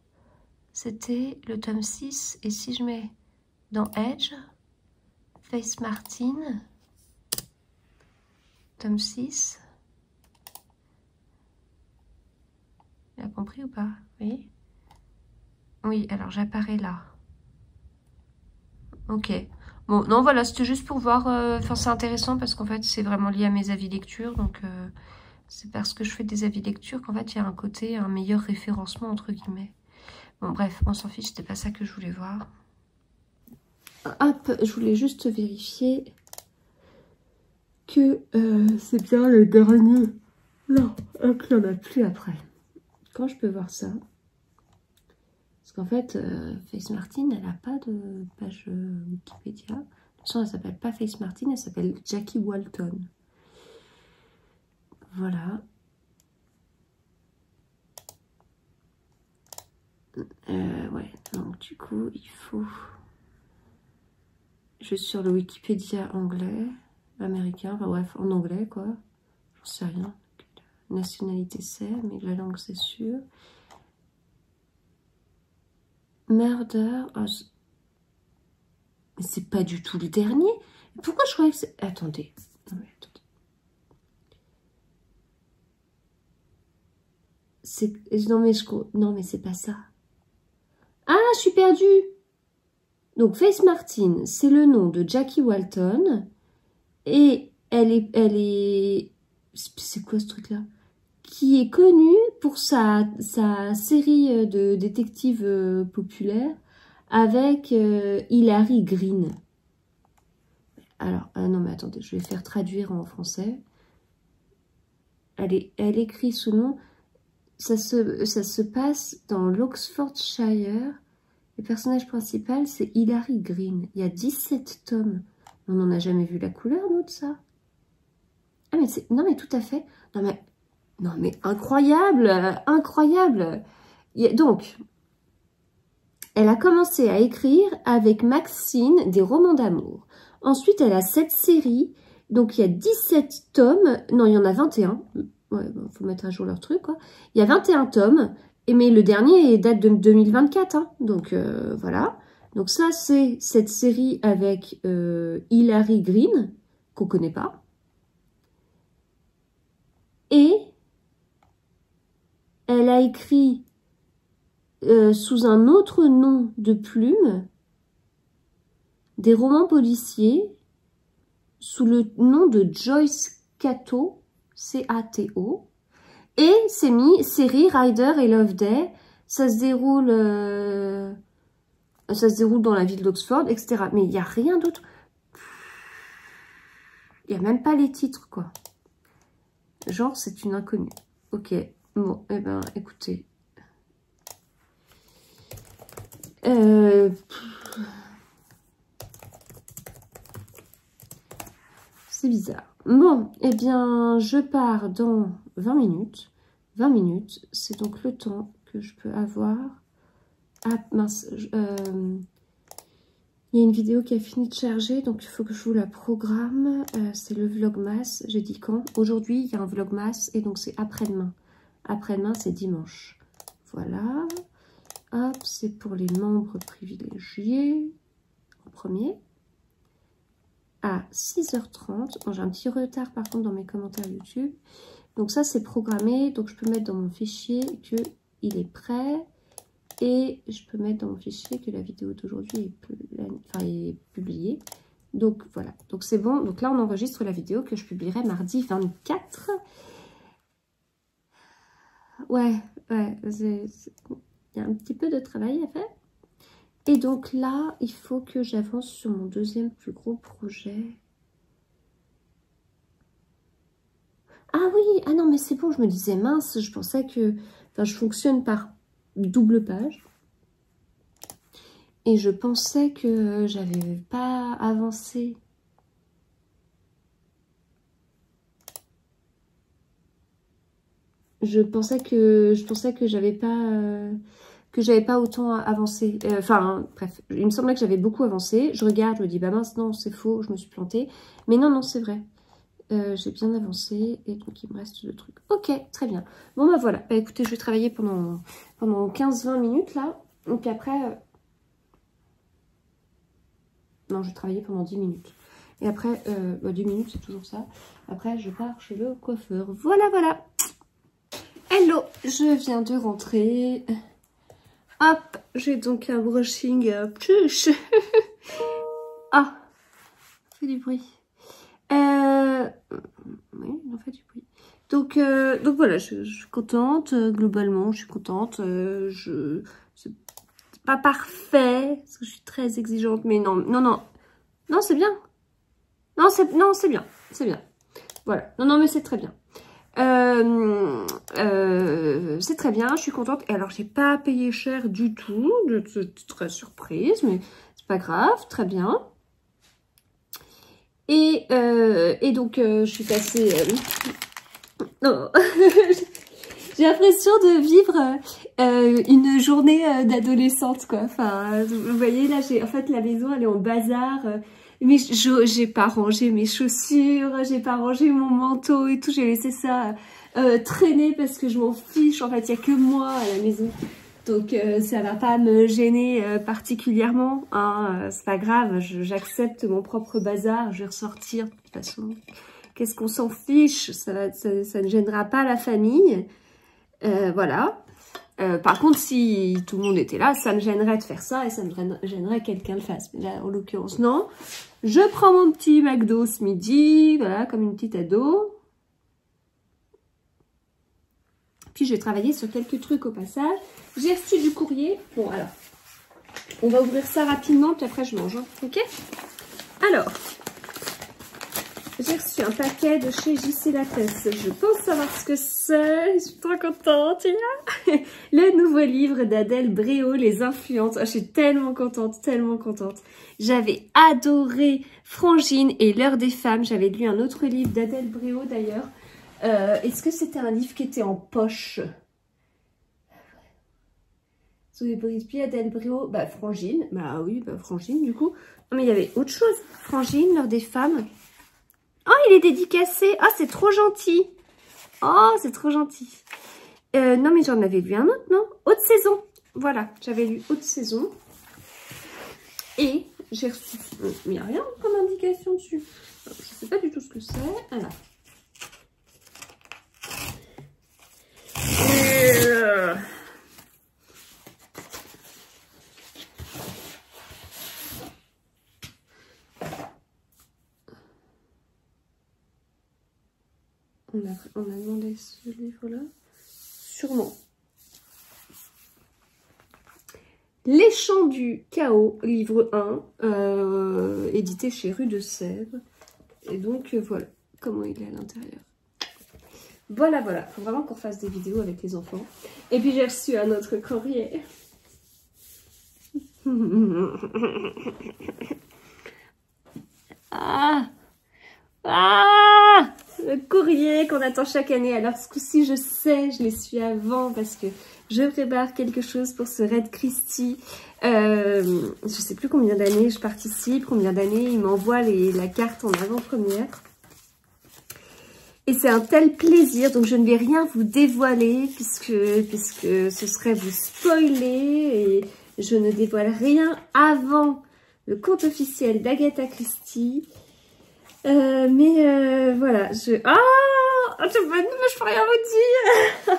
C'était le tome 6. Et si je mets dans Edge, Face Martin, tome 6. Il a compris ou pas? Oui. Oui, alors j'apparais là. Ok. Bon, non, voilà, c'était juste pour voir. Enfin, c'est intéressant parce qu'en fait, c'est vraiment lié à mes avis lecture. Donc, c'est parce que je fais des avis lecture qu'en fait, il y a un côté, un meilleur référencement, entre guillemets. Bon, bref, on s'en fiche, c'était pas ça que je voulais voir. Hop, je voulais juste vérifier que c'est bien le dernier. Non, hop, il n'y en a plus après. Quand je peux voir ça? Parce qu'en fait, Face Martin, elle n'a pas de page Wikipédia. De toute façon, elle s'appelle pas Face Martin, elle s'appelle Jackie Walton. Voilà. Ouais, donc du coup, il faut... Je suis sur le Wikipédia anglais, américain, enfin bref, en anglais, quoi. J'en sais rien. Nationalité, c'est, mais la langue, c'est sûr. Murder... Oh, mais c'est pas du tout le dernier. Pourquoi je croyais que c'est... Attendez. Non, mais attendez. Non, mais c'est pas ça. Ah, je suis perdue. Donc, Face Martin, c'est le nom de Jackie Walton. Et elle est... C'est quoi ce truc-là? Qui est connue pour sa série de détectives populaires avec Hilary Green. Alors, non mais attendez, je vais faire traduire en français. Elle écrit sous nom... Ça se passe dans l'Oxfordshire. Le personnage principal, c'est Hilary Green. Il y a 17 tomes. On n'en a jamais vu la couleur, nous, de ça. Ah, mais c'est... Non, mais tout à fait. Non, mais incroyable. Incroyable. Donc, elle a commencé à écrire avec Maxine des romans d'amour. Ensuite, elle a cette série. Donc, il y a 17 tomes. Non, il y en a 21. Ouais, bon, faut mettre à jour leur truc, quoi. Il y a 21 tomes, mais le dernier date de 2024, hein, donc voilà. Donc ça, c'est cette série avec Hilary Green, qu'on connaît pas. Et elle a écrit sous un autre nom de plume des romans policiers sous le nom de Joyce Cato, C-A-T-O. Et c'est mis série Rider et Loveday. Ça se déroule dans la ville d'Oxford, etc. Mais il n'y a rien d'autre. Il n'y a même pas les titres, quoi. Genre, c'est une inconnue. Ok. Bon, eh ben, écoutez. C'est bizarre. Bon, eh bien, je pars dans 20 minutes. 20 minutes, c'est donc le temps que je peux avoir. Ah, mince. Il y a une vidéo qui a fini de charger, donc il faut que je vous la programme. C'est le vlogmas. J'ai dit quand? Aujourd'hui, il y a un vlogmas, et donc c'est après-demain. Après-demain, c'est dimanche. Voilà. Hop, c'est pour les membres privilégiés. En premier. À 6h30. Bon, j'ai un petit retard par contre dans mes commentaires YouTube. Donc ça, c'est programmé. Donc je peux mettre dans mon fichier qu'il est prêt. Et je peux mettre dans mon fichier que la vidéo d'aujourd'hui est publiée. Donc voilà. Donc c'est bon. Donc là, on enregistre la vidéo que je publierai mardi 24. Ouais. Il y a un petit peu de travail à faire. Et donc là, il faut que j'avance sur mon deuxième plus gros projet. Ah oui, ah non, mais c'est bon, je me disais, mince, je pensais que... Enfin, je fonctionne par double page. Et je pensais que j'avais pas avancé. Je pensais que j'avais pas... que j'avais pas autant avancé. Enfin, bref, il me semblait que j'avais beaucoup avancé. Je regarde, je me dis, bah mince, non, c'est faux, je me suis plantée. Mais non, c'est vrai. J'ai bien avancé et donc il me reste le truc. Ok, très bien. Bon, bah voilà. Bah écoutez, je vais travailler pendant 15-20 minutes là. Et puis après... Non, je vais travailler pendant 10 minutes. Et après, 10 minutes, c'est toujours ça. Après, je pars chez le coiffeur. Voilà, voilà. Hello, je viens de rentrer. Hop, j'ai donc un brushing pluche. Ah, ça fait du bruit. Oui, on fait du bruit. Donc voilà, je suis contente. Globalement, je suis contente. C'est pas parfait, parce que je suis très exigeante. Mais non, c'est bien. Non, c'est bien. C'est bien. Voilà. Non, mais c'est très bien. C'est très bien, je suis contente. Et alors, j'ai pas payé cher du tout. Je suis très surprise, mais c'est pas grave, très bien. Et donc, je suis passée... Non, j'ai l'impression de vivre une journée d'adolescente, quoi. Enfin, vous voyez, là, en fait, la maison, elle est en bazar. Mais j'ai pas rangé mes chaussures, j'ai pas rangé mon manteau et tout. J'ai laissé ça traîner parce que je m'en fiche. En fait, il n'y a que moi à la maison. Donc, ça va pas me gêner particulièrement. Hein. C'est pas grave, j'accepte mon propre bazar. Je vais ressortir de toute façon. Qu'est-ce qu'on s'en fiche, ça ne gênera pas la famille. Voilà. Par contre, si tout le monde était là, ça me gênerait de faire ça et ça me gênerait que quelqu'un le fasse. Mais là, en l'occurrence, non. Je prends mon petit McDo ce midi, voilà, comme une petite ado. Puis, je vais travailler sur quelques trucs au passage. J'ai reçu du courrier. Bon, alors, on va ouvrir ça rapidement, puis après, je mange. Hein, ok? Alors... J'ai reçu un paquet de chez JC Lattès. Je pense savoir ce que c'est. Je suis trop contente. Le nouveau livre d'Adèle Bréau, Les Influentes. Oh, je suis tellement contente, tellement contente. J'avais adoré Frangine et L'heure des femmes. J'avais lu un autre livre d'Adèle Bréau d'ailleurs. Est-ce que c'était un livre qui était en poche? Sous les brise-pieds, Adèle Bréau. Bah, Frangine. Bah oui, bah, Frangine du coup. Non, mais il y avait autre chose. Frangine, L'heure des femmes. Oh, il est dédicacé. Ah, c'est trop gentil. Oh, c'est trop gentil. Non, mais j'en avais lu un autre, non? Haute saison. Voilà, j'avais lu Haute saison. Et j'ai reçu... Mais il n'y a rien comme indication dessus. Je ne sais pas du tout ce que c'est. Alors. On a demandé ce livre-là. Sûrement. Les Chants du Chaos, livre 1, édité chez Rue de Sèvres. Et donc, voilà comment il est à l'intérieur. Voilà, voilà. Il faut vraiment qu'on fasse des vidéos avec les enfants. Et puis, j'ai reçu un autre courrier. Ah! Ah! Le courrier qu'on attend chaque année. Alors, ce coup-ci, je sais, je l'ai su avant parce que je prépare quelque chose pour ce Raid Christie. Je sais plus combien d'années je participe, combien d'années il m'envoie la carte en avant-première. Et c'est un tel plaisir, donc je ne vais rien vous dévoiler puisque ce serait vous spoiler et je ne dévoile rien avant le compte officiel d'Agatha Christie. Voilà, je peux rien vous dire.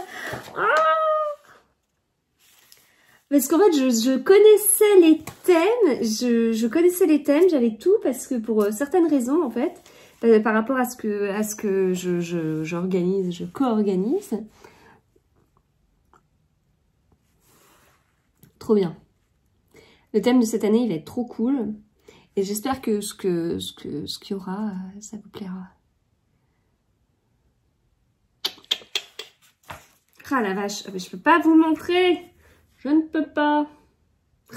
Parce qu'en fait, je connaissais les thèmes, je connaissais les thèmes, j'avais tout parce que pour certaines raisons, en fait, par rapport à ce que j'organise, je co-organise. Trop bien. Le thème de cette année, il va être trop cool. Et j'espère que ce qu'il y aura, ça vous plaira. Ah la vache, je peux pas vous le montrer. Je ne peux pas.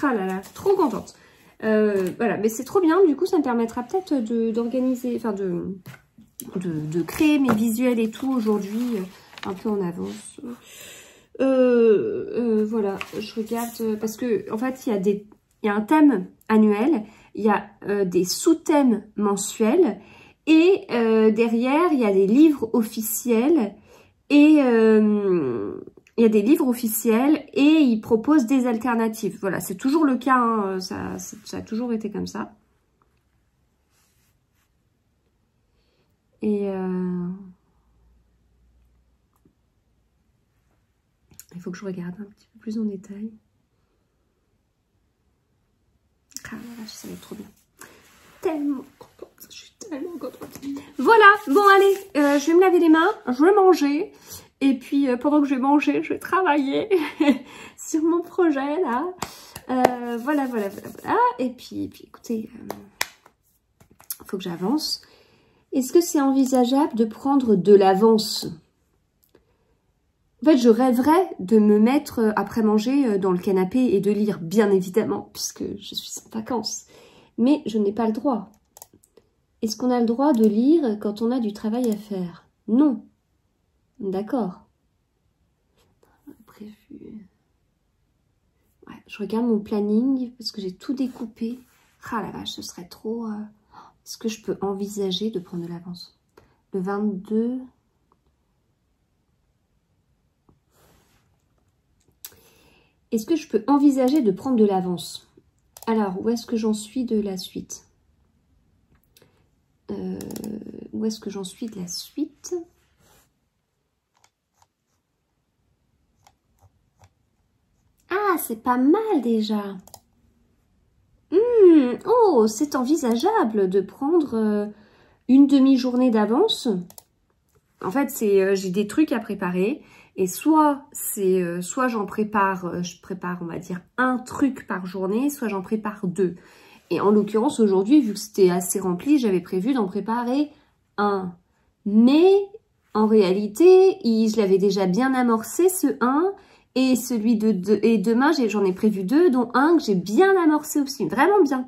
Ah là là, trop contente. Voilà, mais c'est trop bien. Du coup, ça me permettra peut-être d'organiser, enfin de créer mes visuels et tout aujourd'hui, un peu en avance. Voilà, je regarde parce que en fait, il y a un thème annuel. Il y a des sous-thèmes mensuels et derrière, il y a des livres officiels et il y a des livres officiels et ils proposent des alternatives. Voilà, c'est toujours le cas, hein, ça a toujours été comme ça. Et il faut que je regarde un petit peu plus en détail. Ah là, ça va être trop bien. Tellement contente, je suis tellement contente. Voilà, bon allez, je vais me laver les mains, je vais manger. Et puis pendant que je vais manger, je vais travailler sur mon projet là. Voilà. Et puis écoutez, il faut que j'avance. Est-ce que c'est envisageable de prendre de l'avance ? En fait, je rêverais de me mettre après manger dans le canapé et de lire, bien évidemment, puisque je suis en vacances. Mais je n'ai pas le droit. Est-ce qu'on a le droit de lire quand on a du travail à faire? Non. D'accord. Prévu. Ouais, je regarde mon planning parce que j'ai tout découpé. Ah la vache, ce serait trop... Est-ce que je peux envisager de prendre de l'avance? Le 22... Est-ce que je peux envisager de prendre de l'avance? Alors, où est-ce que j'en suis de la suite? Où est-ce que j'en suis de la suite? Ah, c'est pas mal déjà. Oh, c'est envisageable de prendre une demi-journée d'avance. En fait, j'ai des trucs à préparer. Et soit j'en prépare, je prépare, on va dire, un truc par journée, soit j'en prépare 2. Et en l'occurrence, aujourd'hui, vu que c'était assez rempli, j'avais prévu d'en préparer un. Mais en réalité, je l'avais déjà bien amorcé, ce 1. Et celui et demain, j'en ai prévu 2, dont un que j'ai bien amorcé aussi. Vraiment bien.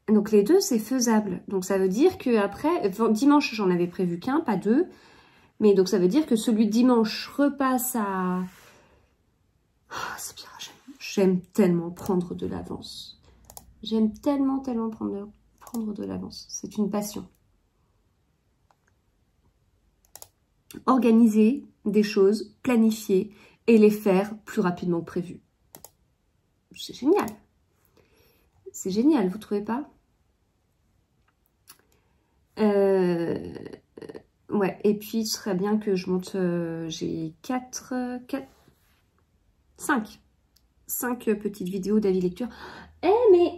Donc les 2, c'est faisable. Donc ça veut dire que après, dimanche, j'en avais prévu qu'un, pas 2. Mais donc ça veut dire que celui de dimanche repasse à... Oh, c'est bien, j'aime tellement prendre de l'avance. J'aime tellement prendre de l'avance. C'est une passion. organiser des choses, planifier et les faire plus rapidement que prévu. C'est génial. C'est génial, vous trouvez pas? Ouais, et puis ce serait bien que je monte, j'ai 5 petites vidéos d'avis lecture. Mais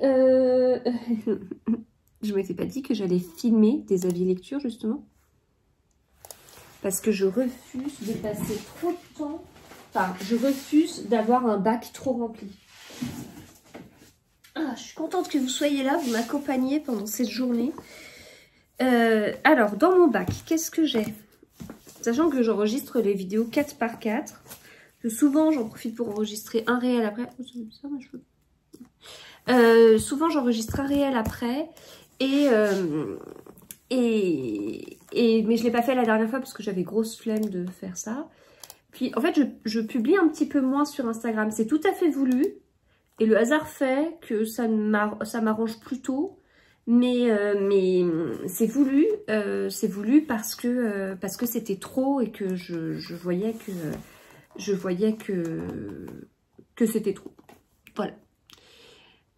je m'étais pas dit que j'allais filmer des avis lecture justement. Parce que je refuse de passer trop de temps, enfin je refuse d'avoir un bac trop rempli. Ah, je suis contente que vous soyez là, vous m'accompagnez pendant cette journée. Alors, dans mon bac, qu'est-ce que j'ai? Sachant que j'enregistre les vidéos 4x4, que souvent j'en profite pour enregistrer un réel après. Oh, c'est bizarre, mes cheveux. Souvent j'enregistre un réel après mais je l'ai pas fait la dernière fois parce que j'avais grosse flemme de faire ça. Puis en fait je publie un petit peu moins sur Instagram, c'est tout à fait voulu et le hasard fait que ça m'arrange plutôt, mais c'est voulu parce que c'était trop et que je voyais que c'était trop. Voilà.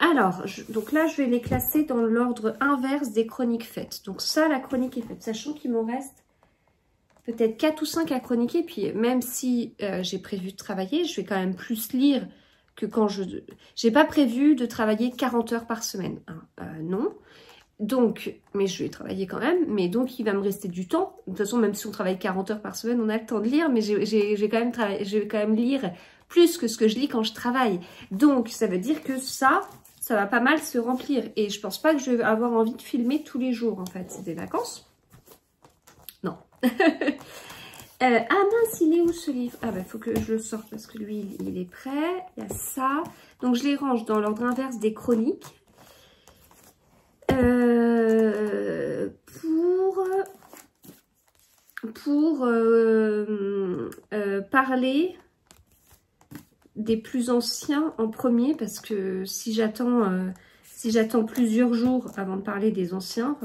Alors, donc là, je vais les classer dans l'ordre inverse des chroniques faites. Donc ça, la chronique est faite. Sachant qu'il m'en reste peut-être 4 ou 5 à chroniquer. Puis même si j'ai prévu de travailler, je vais quand même plus lire que quand j'ai pas prévu de travailler 40 heures par semaine. Hein. Non. Donc, mais je vais travailler quand même. Mais donc, il va me rester du temps. De toute façon, même si on travaille 40 heures par semaine, on a le temps de lire. Mais je vais quand même lire plus que ce que je lis quand je travaille. Donc, ça veut dire que ça va pas mal se remplir. Et je pense pas que je vais avoir envie de filmer tous les jours, en fait. C'est des vacances? Non. Ah mince, il est où ce livre? Ah bah, faut que je le sorte parce que lui, il est prêt. Il y a ça. Donc, je les range dans l'ordre inverse des chroniques. Pour parler des plus anciens en premier, parce que si j'attends plusieurs jours avant de parler des anciens,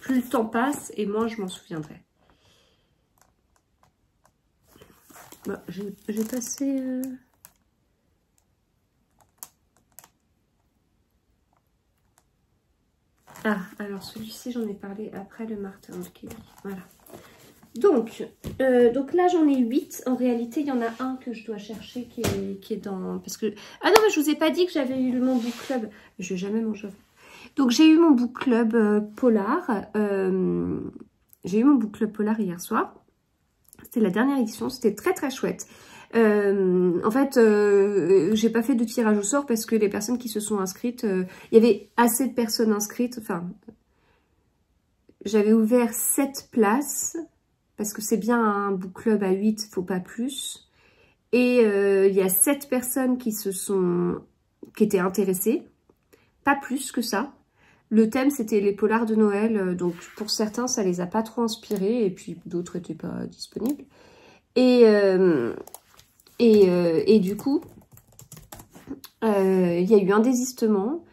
plus le temps passe et moins je m'en souviendrai. Bon, j'ai passé... Ah, alors celui-ci j'en ai parlé après le Martin Kelly. Voilà. Donc là j'en ai 8. En réalité, il y en a un que je dois chercher qui est dans... Parce que... Ah non, mais je vous ai pas dit que j'avais eu mon book club. Je vais jamais manger. Donc j'ai eu mon book club polar. J'ai eu mon book club polar hier soir. C'était la dernière édition. C'était très très chouette. En fait, j'ai pas fait de tirage au sort parce que les personnes qui se sont inscrites, il y avait assez de personnes inscrites. Enfin, j'avais ouvert 7 places parce que c'est bien un book club à 8, faut pas plus. Et il y a 7 personnes qui étaient intéressées, pas plus que ça. Le thème, c'était les polars de Noël, donc pour certains, ça les a pas trop inspirés et puis d'autres n'étaient pas disponibles. Et du coup, il y a eu un désistement.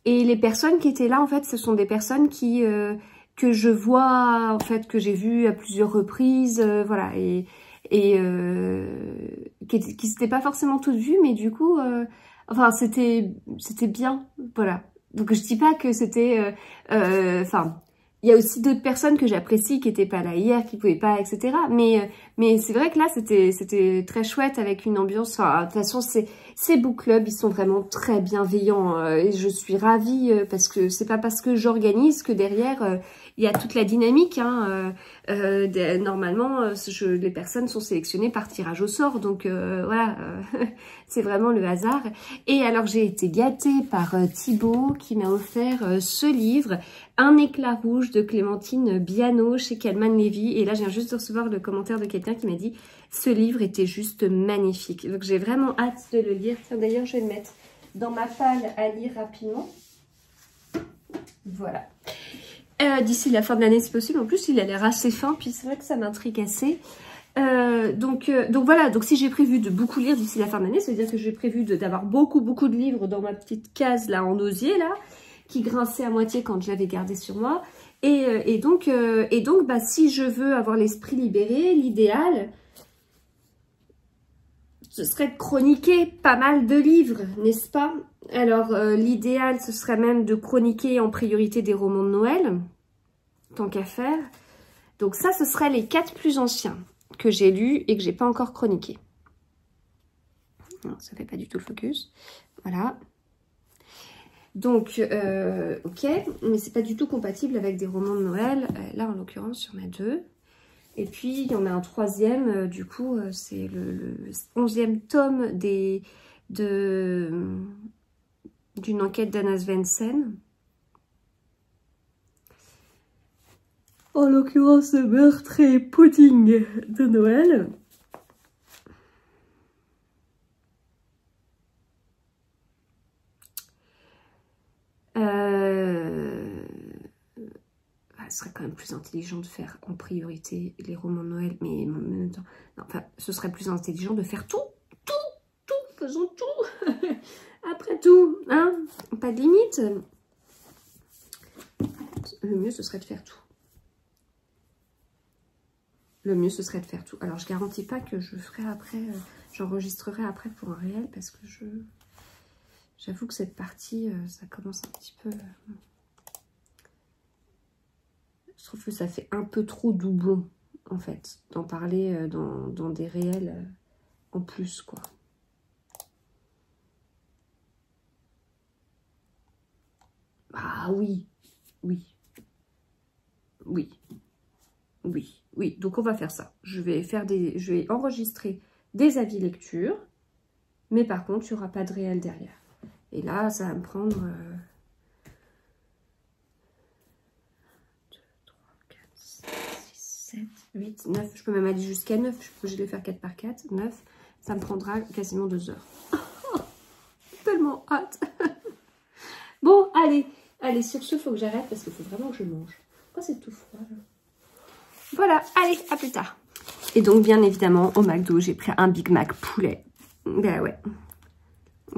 Et les personnes qui étaient là, en fait, ce sont des personnes que je vois, en fait, que j'ai vues à plusieurs reprises, voilà, et qui s'étaient pas forcément toutes vues, mais du coup, enfin, c'était bien, voilà. Donc, je dis pas que c'était, enfin... Il y a aussi d'autres personnes que j'apprécie qui n'étaient pas là hier, qui ne pouvaient pas, etc. Mais c'est vrai que là, c'était très chouette avec une ambiance. Enfin, de toute façon, ces book clubs, ils sont vraiment très bienveillants. Et je suis ravie parce que c'est pas parce que j'organise que derrière, il y a toute la dynamique. Hein. Normalement, les personnes sont sélectionnées par tirage au sort. Donc voilà, c'est vraiment le hasard. Et alors, j'ai été gâtée par Thibaut qui m'a offert ce livre, Un éclat rouge de Clémentine Biano chez Calman Levy. Et là, je viens juste de recevoir le commentaire de quelqu'un qui m'a dit « Ce livre était juste magnifique ». Donc, j'ai vraiment hâte de le lire. D'ailleurs, je vais le mettre dans ma palle à lire rapidement. Voilà. D'ici la fin de l'année, c'est possible. En plus, il a l'air assez fin. Puis, c'est vrai que ça m'intrigue assez. Donc voilà. Donc, si j'ai prévu de beaucoup lire d'ici la fin de l'année, ça veut dire que j'ai prévu d'avoir beaucoup de livres dans ma petite case là en osier là, qui grinçait à moitié quand je l'avais gardé sur moi. Et donc, bah, si je veux avoir l'esprit libéré, l'idéal, ce serait de chroniquer pas mal de livres, n'est-ce pas? Alors, l'idéal, ce serait même de chroniquer en priorité des romans de Noël, tant qu'à faire. Donc ça, ce serait les 4 plus anciens que j'ai lus et que j'ai pas encore chroniqués. Non, ça fait pas du tout le focus. Voilà. Donc, ok, mais c'est pas du tout compatible avec des romans de Noël. Là, en l'occurrence, il y en a 2. Et puis, il y en a un 3e, du coup, c'est le 11e tome d'une enquête d'Anna Svensson. En l'occurrence, Meurtre et pudding de Noël. Ce serait quand même plus intelligent de faire en priorité les romans de Noël, mais en même temps, non, enfin, ce serait plus intelligent de faire tout, faisons tout. Après tout, hein, pas de limite. Le mieux, ce serait de faire tout. Le mieux, ce serait de faire tout. Alors, je garantis pas que je ferai après, j'enregistrerai après pour un réel, parce que j'avoue que cette partie, ça commence un petit peu... Je trouve que ça fait un peu trop doublon, en fait, d'en parler dans des réels en plus, quoi. Ah oui, oui, oui, oui, oui. Donc, on va faire ça. Je vais enregistrer des avis lecture, mais par contre, il n'y aura pas de réel derrière. Et là, ça va me prendre... 7, 8, 9, je peux même aller jusqu'à 9, je vais les faire 4 par 4, 9, ça me prendra quasiment 2 heures. Tellement hâte. Bon, allez, sur ce, il faut que j'arrête parce qu'il faut vraiment que je mange. Pourquoi c'est tout froid là? Voilà, allez, à plus tard. Et donc, bien évidemment, au McDo, j'ai pris un Big Mac poulet. Ben ouais,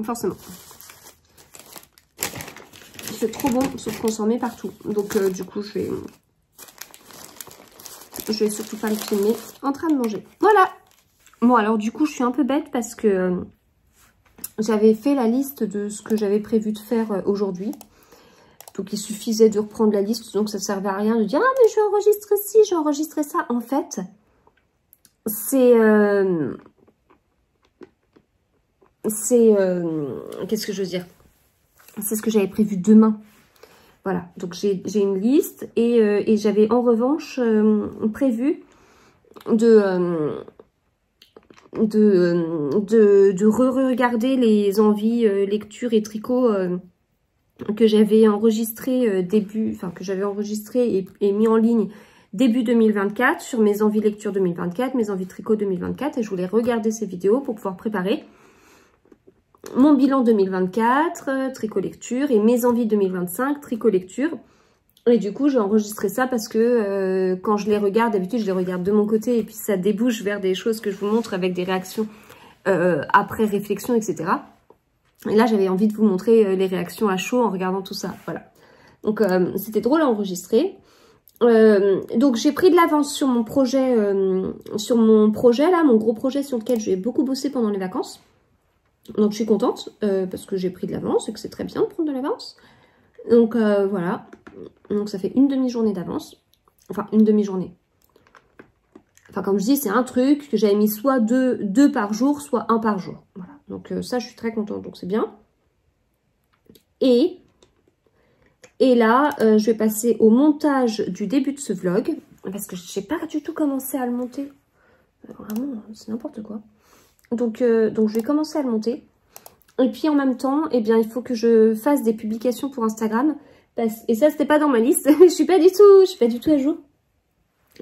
forcément. C'est trop bon, sauf qu'on s'en met partout. Donc, du coup, je vais surtout pas le filmer en train de manger. Voilà. Bon, alors du coup, je suis un peu bête parce que j'avais fait la liste de ce que j'avais prévu de faire aujourd'hui. Donc, il suffisait de reprendre la liste. Donc, ça ne servait à rien de dire « Ah, mais je vais enregistrer ci, je vais enregistrer ça. » En fait, c'est... qu'est-ce que je veux dire? C'est ce que j'avais prévu demain. Voilà, donc j'ai une liste et j'avais en revanche prévu de re-regarder les envies lecture et tricot que j'avais enregistré que j'avais enregistré et mis en ligne début 2024 sur mes envies lecture 2024, mes envies tricot 2024 et je voulais regarder ces vidéos pour pouvoir préparer mon bilan 2024, tricot lecture, et mes envies 2025, tricot lecture. Et du coup, j'ai enregistré ça parce que quand je les regarde, d'habitude, je les regarde de mon côté et puis ça débouche vers des choses que je vous montre avec des réactions après réflexion, etc. Et là, j'avais envie de vous montrer les réactions à chaud en regardant tout ça. Voilà. Donc, c'était drôle à enregistrer. Donc, j'ai pris de l'avance sur mon projet, là, mon gros projet sur lequel j'ai beaucoup bossé pendant les vacances. Donc, je suis contente parce que j'ai pris de l'avance et que c'est très bien de prendre de l'avance. Donc, voilà. Donc, ça fait une demi-journée d'avance. Enfin, une demi-journée. Enfin, comme je dis, c'est un truc que j'avais mis soit deux par jour, soit un par jour. Voilà. Donc, ça, je suis très contente. Donc, c'est bien. Et là, je vais passer au montage du début de ce vlog. Parce que je n'ai pas du tout commencé à le monter. Vraiment, c'est n'importe quoi. Donc, je vais commencer à le monter. Et puis, en même temps, eh bien, il faut que je fasse des publications pour Instagram. Et ça, c'était pas dans ma liste. Je suis pas du tout à jour.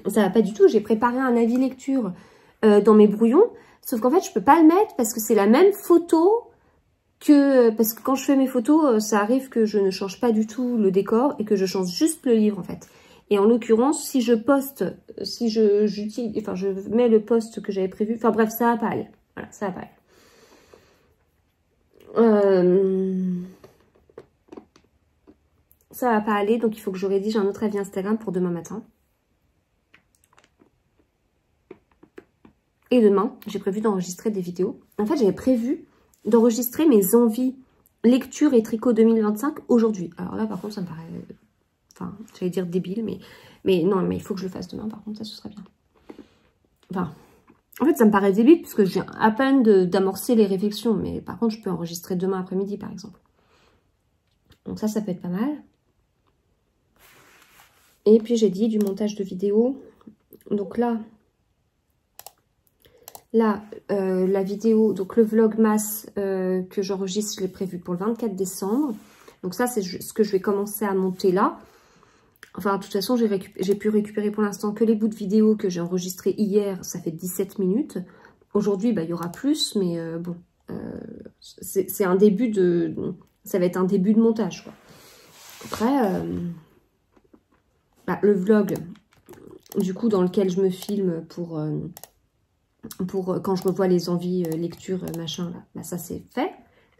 Ça va pas du tout. J'ai préparé un avis lecture dans mes brouillons. Sauf qu'en fait, je peux pas le mettre parce que c'est la même photo que... Parce que quand je fais mes photos, ça arrive que je ne change pas du tout le décor et que je change juste le livre, en fait. Et en l'occurrence, si je poste, je mets le post que j'avais prévu. Enfin bref, ça va pas aller. Voilà, ça va pas aller. ça va pas aller, donc il faut que je rédige un autre avis Instagram pour demain matin. Et demain, j'ai prévu d'enregistrer des vidéos. En fait, j'avais prévu d'enregistrer mes envies lecture et tricot 2025 aujourd'hui. Alors là, par contre, ça me paraît... Enfin, j'allais dire débile, mais non, mais il faut que je le fasse demain, par contre, ça, ce sera bien. Enfin, en fait, ça me paraît débile, puisque je viens à peine d'amorcer les réflexions, mais par contre, je peux enregistrer demain après-midi, par exemple. Donc ça peut être pas mal. Et puis, j'ai dit du montage de vidéos. Donc là, la vidéo, donc le vlogmas que j'enregistre, je l'ai prévu pour le 24 décembre. Donc ça, c'est ce que je vais commencer à monter là. Enfin, de toute façon, j'ai pu récupérer pour l'instant que les bouts de vidéo que j'ai enregistrés hier. Ça fait 17 minutes. Aujourd'hui, bah, il y aura plus, mais bon, c'est un début de... Ça va être un début de montage, quoi. Après, bah, le vlog, du coup, dans lequel je me filme pour quand je revois les envies, lecture, machin, là, bah, ça c'est fait.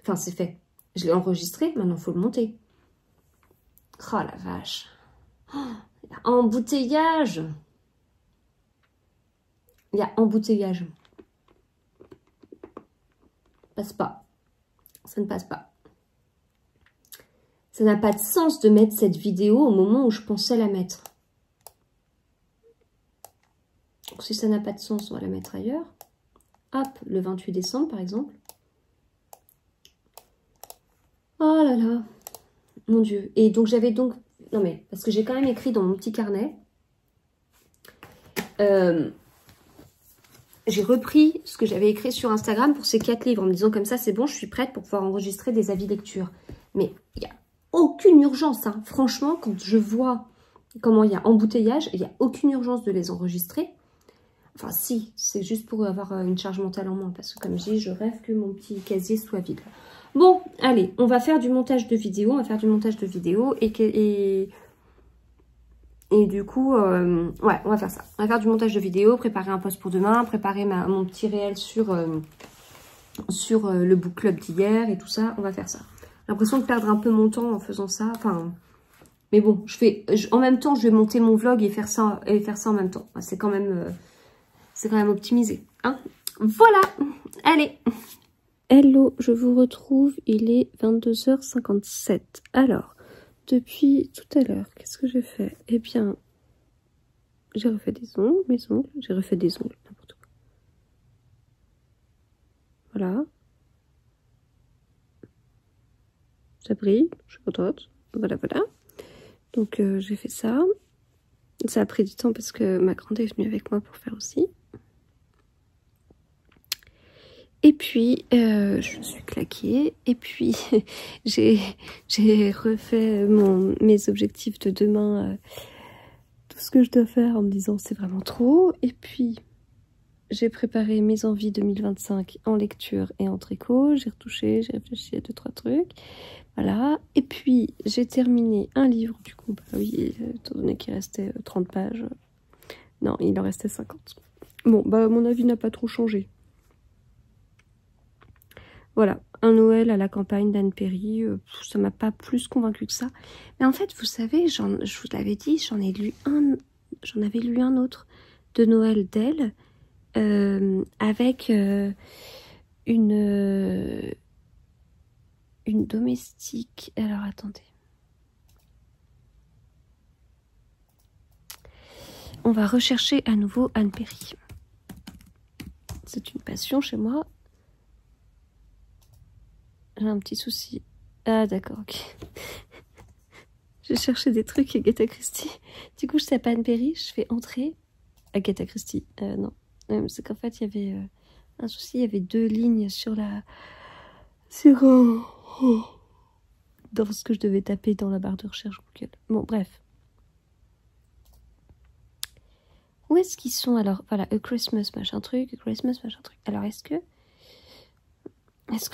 Enfin, c'est fait. Je l'ai enregistré, maintenant il faut le monter. Oh la vache. Oh, il y a embouteillage. Il y a embouteillage. Passe pas. Ça ne passe pas. Ça n'a pas de sens de mettre cette vidéo au moment où je pensais la mettre. Donc, si ça n'a pas de sens, on va la mettre ailleurs. Hop, le 28 décembre, par exemple. Oh là là. Mon Dieu. Et donc, j'avais donc... Non, mais parce que j'ai quand même écrit dans mon petit carnet. J'ai repris ce que j'avais écrit sur Instagram pour ces 4 livres en me disant comme ça, c'est bon, je suis prête pour pouvoir enregistrer des avis lecture. Mais il n'y a aucune urgence. Hein. Franchement, quand je vois comment il y a embouteillage, il n'y a aucune urgence de les enregistrer. Enfin, si, c'est juste pour avoir une charge mentale en moins. Parce que comme je dis, je rêve que mon petit casier soit vide. Bon, allez, on va faire du montage de vidéo. On va faire du montage de vidéo et du coup, ouais, on va faire ça. On va faire du montage de vidéo, préparer un post pour demain, préparer mon petit réel sur le book club d'hier et tout ça. On va faire ça. J'ai l'impression de perdre un peu mon temps en faisant ça. Enfin, mais bon, en même temps, je vais monter mon vlog et faire ça en même temps. C'est quand même optimisé. Hein, voilà, allez. Hello, je vous retrouve. Il est 22h57. Alors, depuis tout à l'heure, qu'est-ce que j'ai fait? Eh bien, j'ai refait des ongles, j'ai refait des ongles, n'importe quoi. Voilà. Ça brille, je suis contente. Voilà, voilà. Donc, j'ai fait ça. Ça a pris du temps parce que ma grande est venue avec moi pour faire aussi. Et puis, je me suis claquée. Et puis, j'ai refait mes objectifs de demain, tout ce que je dois faire en me disant c'est vraiment trop. Et puis, j'ai préparé mes envies 2025 en lecture et en tricot. J'ai retouché, j'ai réfléchi à 2-3 trucs. Voilà. Et puis, j'ai terminé un livre, du coup. Bah oui, étant donné qu'il restait 30 pages. Non, il en restait 50. Bon, bah mon avis n'a pas trop changé. Voilà, un Noël à la campagne d'Anne Perry, ça m'a pas plus convaincu que ça. Mais en fait, vous savez, je vous l'avais dit, j'en avais lu un autre de Noël d'elle, avec une domestique. Alors, attendez. On va rechercher à nouveau Anne Perry. C'est une passion chez moi. J'ai un petit souci. Ah, d'accord, ok. J'ai cherché des trucs Agatha Christie. Du coup, je sais pas Anne Perry, je fais entrer Agatha Christie. Non. C'est qu'en fait, il y avait un souci. Il y avait 2 lignes sur la... dans ce que je devais taper dans la barre de recherche Google. Bon, bref. Où est-ce qu'ils sont alors? Voilà, A Christmas, machin truc, A Christmas, machin truc. Alors, est-ce que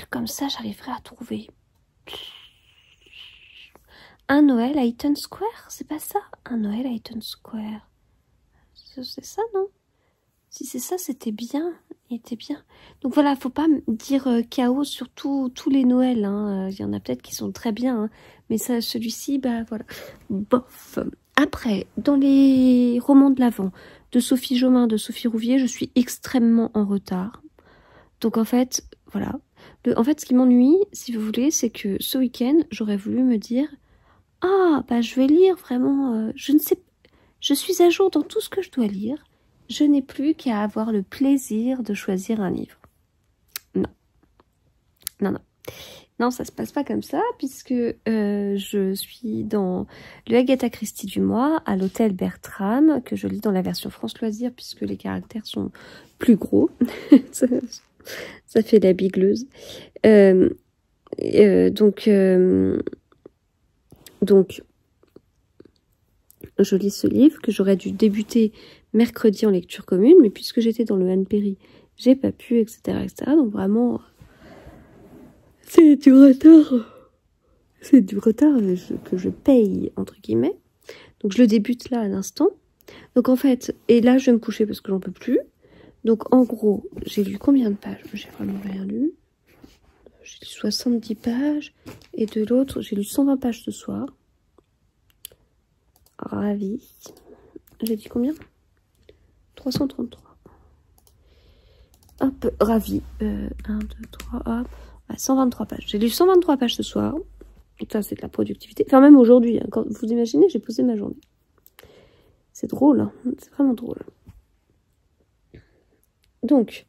comme ça, j'arriverai à trouver un Noël à Eaton Square? C'est pas ça? Un Noël à Eaton Square. C'est ça, non? Si c'est ça, c'était bien. Il était bien. Donc voilà, faut pas me dire chaos sur tous les Noëls. Hein. Il y en a peut-être qui sont très bien. Hein. Mais ça, celui-ci, bah voilà. Bof. Après, dans les romans de l'Avent, de Sophie Jomain, de Sophie Rouvier, je suis extrêmement en retard. Donc en fait, voilà. En fait, ce qui m'ennuie, si vous voulez, c'est que ce week-end, j'aurais voulu me dire « Ah, bah je vais lire vraiment... je ne sais pas. Je suis à jour dans tout ce que je dois lire. Je n'ai plus qu'à avoir le plaisir de choisir un livre. » Non. Non, non. Non, ça se passe pas comme ça, puisque je suis dans le Agatha Christie du mois, à l'hôtel Bertram, que je lis dans la version France Loisirs, puisque les caractères sont plus gros. Ça fait la bigleuse. Donc, je lis ce livre que j'aurais dû débuter mercredi en lecture commune, mais puisque j'étais dans le Anne Perry, j'ai pas pu, etc., etc. Donc vraiment, c'est du retard. C'est du retard que je paye, entre guillemets. Donc je le débute là à l'instant. Donc en fait, et là je vais me coucher parce que j'en peux plus. Donc en gros, j'ai lu combien de pages? J'ai vraiment rien lu. J'ai lu 70 pages. Et de l'autre, j'ai lu 120 pages ce soir. Ravi. J'ai dit combien? 333. Hop, ravi. 1, 2, 3, hop. 123 pages. J'ai lu 123 pages ce soir. Ça, c'est de la productivité. Enfin, même aujourd'hui. Hein, quand vous imaginez, j'ai posé ma journée. C'est drôle. Hein, c'est vraiment drôle. Donc,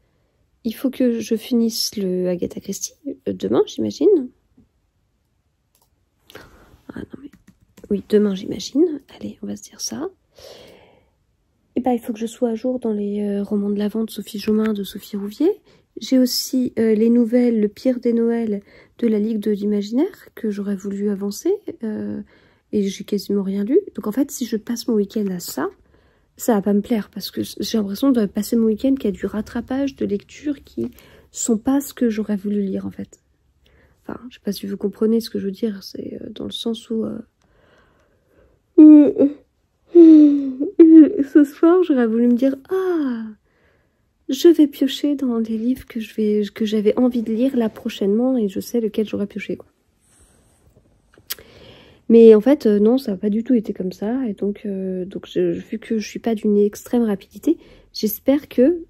il faut que je finisse le Agatha Christie demain, j'imagine. Ah non, mais... Oui, demain, j'imagine. Allez, on va se dire ça. Et ben, il faut que je sois à jour dans les romans de l'Avent de Sophie Jomain, de Sophie Rouvier. J'ai aussi les nouvelles, le pire des Noëls de la Ligue de l'Imaginaire, que j'aurais voulu avancer. Et j'ai quasiment rien lu. Donc en fait, si je passe mon week-end à ça, ça va pas me plaire. Parce que j'ai l'impression de passer mon week-end qui a du rattrapage de lectures qui sont pas ce que j'aurais voulu lire en fait. Enfin, je sais pas si vous comprenez ce que je veux dire. C'est dans le sens où... ce soir, j'aurais voulu me dire « Ah, je vais piocher dans les livres que j'avais envie de lire là prochainement et je sais lequel j'aurais pioché. » quoi. Mais en fait, non, ça n'a pas du tout été comme ça. Et donc vu que je suis pas d'une extrême rapidité, j'espère que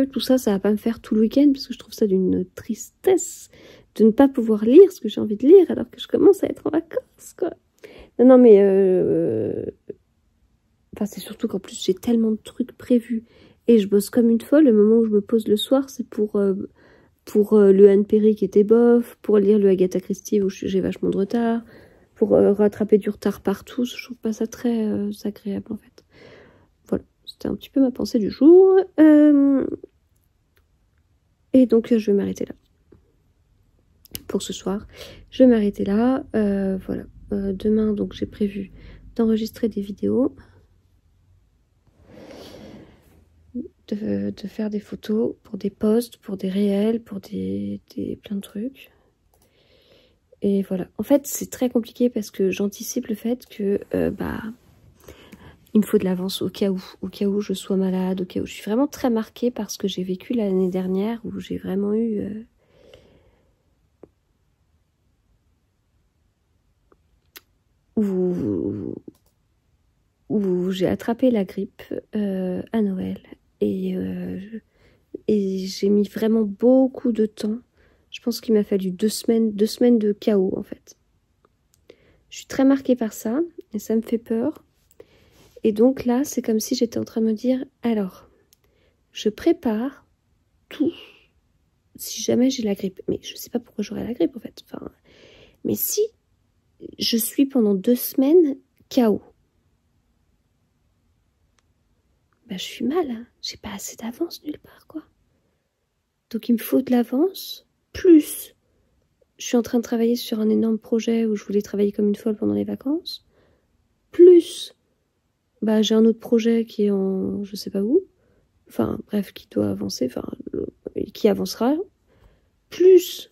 tout ça, ça va pas me faire tout le week-end parce que je trouve ça d'une tristesse de ne pas pouvoir lire ce que j'ai envie de lire alors que je commence à être en vacances, quoi. Non, mais... Enfin, c'est surtout qu'en plus, j'ai tellement de trucs prévus. Et je bosse comme une folle. Le moment où je me pose le soir, c'est pour le Anne Perry qui était bof, pour lire le Agatha Christie où j'ai vachement de retard, pour rattraper du retard partout. Je trouve pas ça très agréable, en fait. Voilà, c'était un petit peu ma pensée du jour. Et donc, je vais m'arrêter là. Pour ce soir, je vais m'arrêter là. Voilà. Demain, donc, j'ai prévu d'enregistrer des vidéos. De faire des photos pour des posts, pour des réels, pour plein de trucs. Et voilà. En fait, c'est très compliqué parce que j'anticipe le fait que, il me faut de l'avance au cas où je sois malade, au cas où je suis vraiment très marquée par ce que j'ai vécu l'année dernière, où j'ai vraiment eu... où j'ai attrapé la grippe à Noël. Et j'ai mis vraiment beaucoup de temps. Je pense qu'il m'a fallu 2 semaines de chaos, en fait. Je suis très marquée par ça, et ça me fait peur. Et donc là, c'est comme si j'étais en train de me dire, alors, je prépare tout si jamais j'ai la grippe. Mais je sais pas pourquoi j'aurais la grippe, en fait. Enfin, mais si je suis pendant 2 semaines chaos, bah, je suis mal, hein. J'ai pas assez d'avance nulle part, quoi. Donc il me faut de l'avance, plus je suis en train de travailler sur un énorme projet où je voulais travailler comme une folle pendant les vacances, plus bah, j'ai un autre projet qui est en je sais pas où, enfin bref, qui doit avancer, enfin qui avancera, plus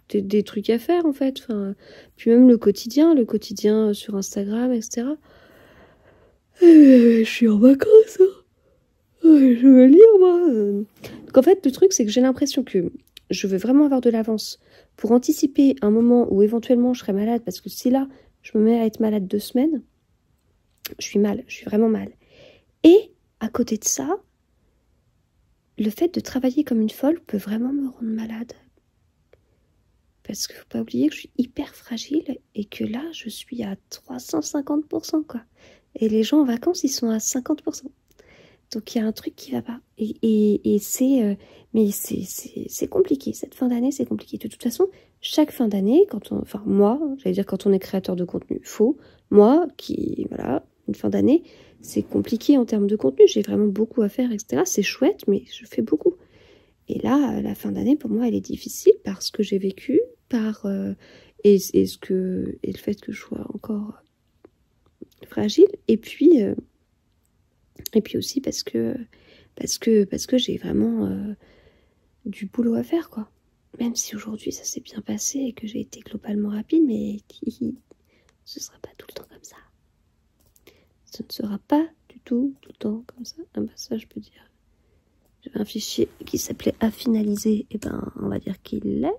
des trucs à faire en fait. Enfin, puis même le quotidien sur Instagram, etc. Je suis en vacances, hein. Je veux lire moi. Donc en fait, le truc c'est que j'ai l'impression que je veux vraiment avoir de l'avance pour anticiper un moment où éventuellement je serai malade, parce que si là je me mets à être malade 2 semaines, je suis vraiment mal. Et à côté de ça, le fait de travailler comme une folle peut vraiment me rendre malade. Parce qu'il ne faut pas oublier que je suis hyper fragile et que là, je suis à 350%, quoi. Et les gens en vacances, ils sont à 50%. Donc, il y a un truc qui ne va pas. Et c'est... mais c'est compliqué. Cette fin d'année, c'est compliqué. De toute façon, chaque fin d'année, enfin, moi, j'allais dire quand on est créateur de contenu, faux. Moi, voilà, une fin d'année, c'est compliqué en termes de contenu. J'ai vraiment beaucoup à faire, etc. C'est chouette, mais je fais beaucoup. Et là, la fin d'année, pour moi, elle est difficile parce que j'ai vécu, et le fait que je sois encore fragile, et puis aussi parce que j'ai vraiment du boulot à faire, quoi. Même si aujourd'hui, ça s'est bien passé et que j'ai été globalement rapide, mais ce sera pas tout le temps comme ça. Ce ne sera pas du tout le temps comme ça. Ah bah ça, je peux dire. J'avais un fichier qui s'appelait à finaliser, et ben on va dire qu'il l'est,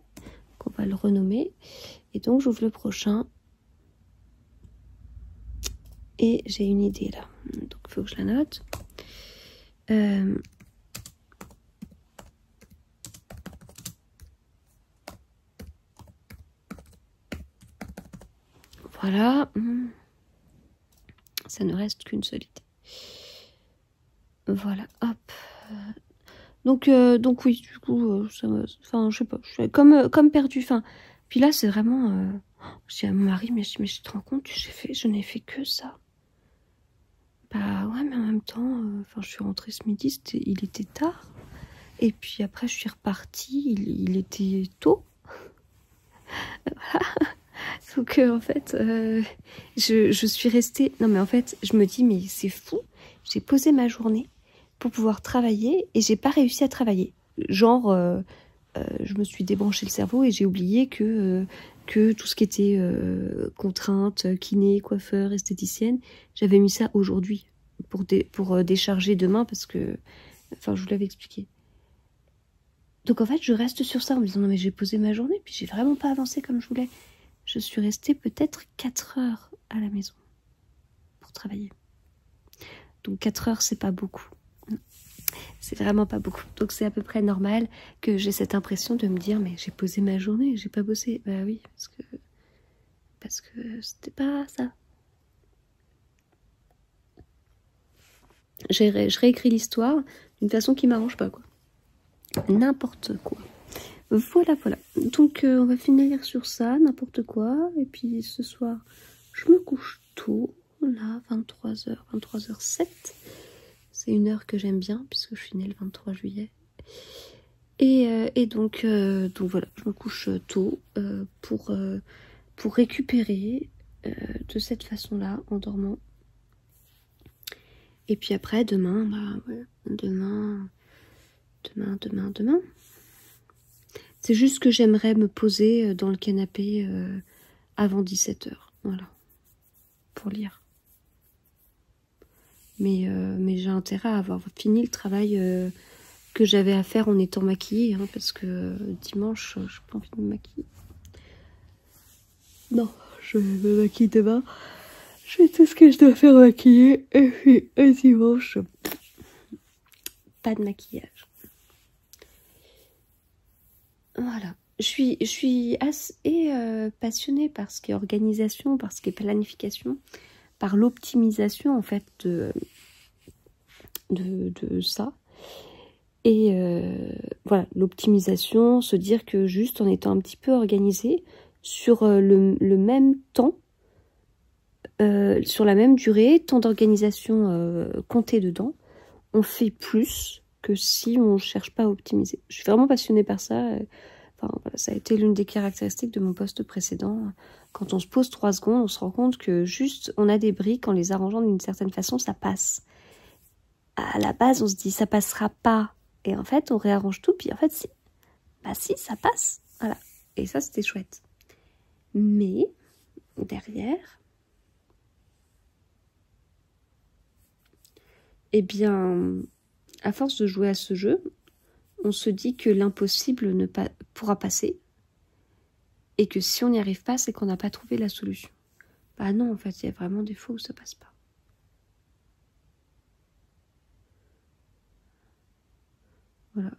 qu'on va le renommer. Et donc j'ouvre le prochain. Et j'ai une idée là. Donc il faut que je la note. Voilà. Ça ne reste qu'une seule idée. Voilà, hop. Donc oui, du coup, ça me... Enfin, je sais pas, je suis comme perdue. Enfin, puis là, c'est vraiment... je dis à mon mari, mais je te rends compte, je n'ai fait que ça. Bah ouais, mais en même temps, enfin, je suis rentrée ce midi, il était tard. Et puis après, je suis repartie, il était tôt. Voilà. Donc en fait, je suis restée... Non mais en fait, je me dis, mais c'est fou. J'ai posé ma journée pour pouvoir travailler et j'ai pas réussi à travailler. Genre, je me suis débranché le cerveau et j'ai oublié que tout ce qui était contrainte, kiné, coiffeur, esthéticienne, j'avais mis ça aujourd'hui pour décharger demain parce que... Enfin, je vous l'avais expliqué. Donc en fait, je reste sur ça en me disant, non mais j'ai posé ma journée, puis j'ai vraiment pas avancé comme je voulais. Je suis restée peut-être 4 heures à la maison pour travailler. Donc 4 heures, c'est pas beaucoup. C'est vraiment pas beaucoup. Donc c'est à peu près normal que j'ai cette impression de me dire, mais j'ai posé ma journée, j'ai pas bossé. Bah oui, parce que c'était pas ça. Je réécris l'histoire d'une façon qui m'arrange pas, quoi. N'importe quoi. Voilà. Donc on va finir sur ça, n'importe quoi. Et puis ce soir, je me couche tôt, là, 23h, 23h07. C'est une heure que j'aime bien, puisque je suis née le 23 juillet. Et donc voilà, je me couche tôt pour récupérer de cette façon-là, en dormant. Et puis après, demain, bah ouais, demain. C'est juste que j'aimerais me poser dans le canapé avant 17h, voilà, pour lire. Mais j'ai intérêt à avoir fini le travail que j'avais à faire en étant maquillée, hein, parce que dimanche, je n'ai pas envie de me maquiller. Non, je vais me maquiller demain. Je fais tout ce que je dois faire maquiller, et puis dimanche, pas de maquillage. Voilà. Je suis assez passionnée par ce qui est organisation, par ce qui est planification, par l'optimisation en fait de ça. Et voilà, l'optimisation, se dire que juste en étant un petit peu organisé sur le même temps, sur la même durée, temps d'organisation compté dedans, on fait plus que si on ne cherche pas à optimiser. Je suis vraiment passionnée par ça. Enfin, voilà, ça a été l'une des caractéristiques de mon poste précédent. Quand on se pose 3 secondes, on se rend compte que juste on a des briques, en les arrangeant d'une certaine façon, ça passe. À la base, on se dit ça passera pas. Et en fait, on réarrange tout, puis en fait, si. Bah si, ça passe. Voilà. Et ça, c'était chouette. Mais, derrière, eh bien, à force de jouer à ce jeu, on se dit que l'impossible ne pourra passer. Et que si on n'y arrive pas, c'est qu'on n'a pas trouvé la solution. Bah non, en fait, il y a vraiment des fois où ça passe pas. Voilà.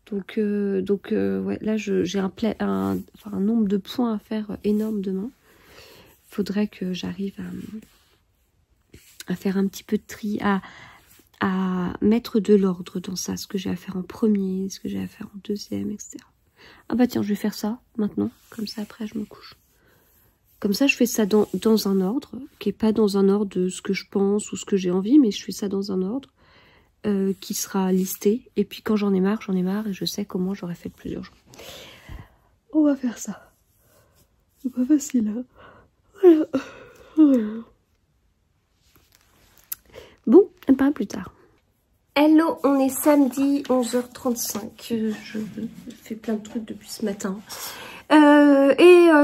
Donc ouais, là, j'ai un nombre de points à faire énorme demain. Faudrait que j'arrive à faire un petit peu de tri, à mettre de l'ordre dans ça, ce que j'ai à faire en premier, ce que j'ai à faire en deuxième, etc. Ah bah tiens, je vais faire ça maintenant, comme ça après je me couche. Comme ça, je fais ça dans un ordre, qui n'est pas dans un ordre de ce que je pense ou ce que j'ai envie, mais je fais ça dans un ordre qui sera listé. Et puis quand j'en ai marre et je sais comment j'aurais fait plusieurs jours. On va faire ça. C'est pas facile, hein. Voilà. Bon, on parle plus tard. Hello, on est samedi 11h35. Je fais plein de trucs depuis ce matin.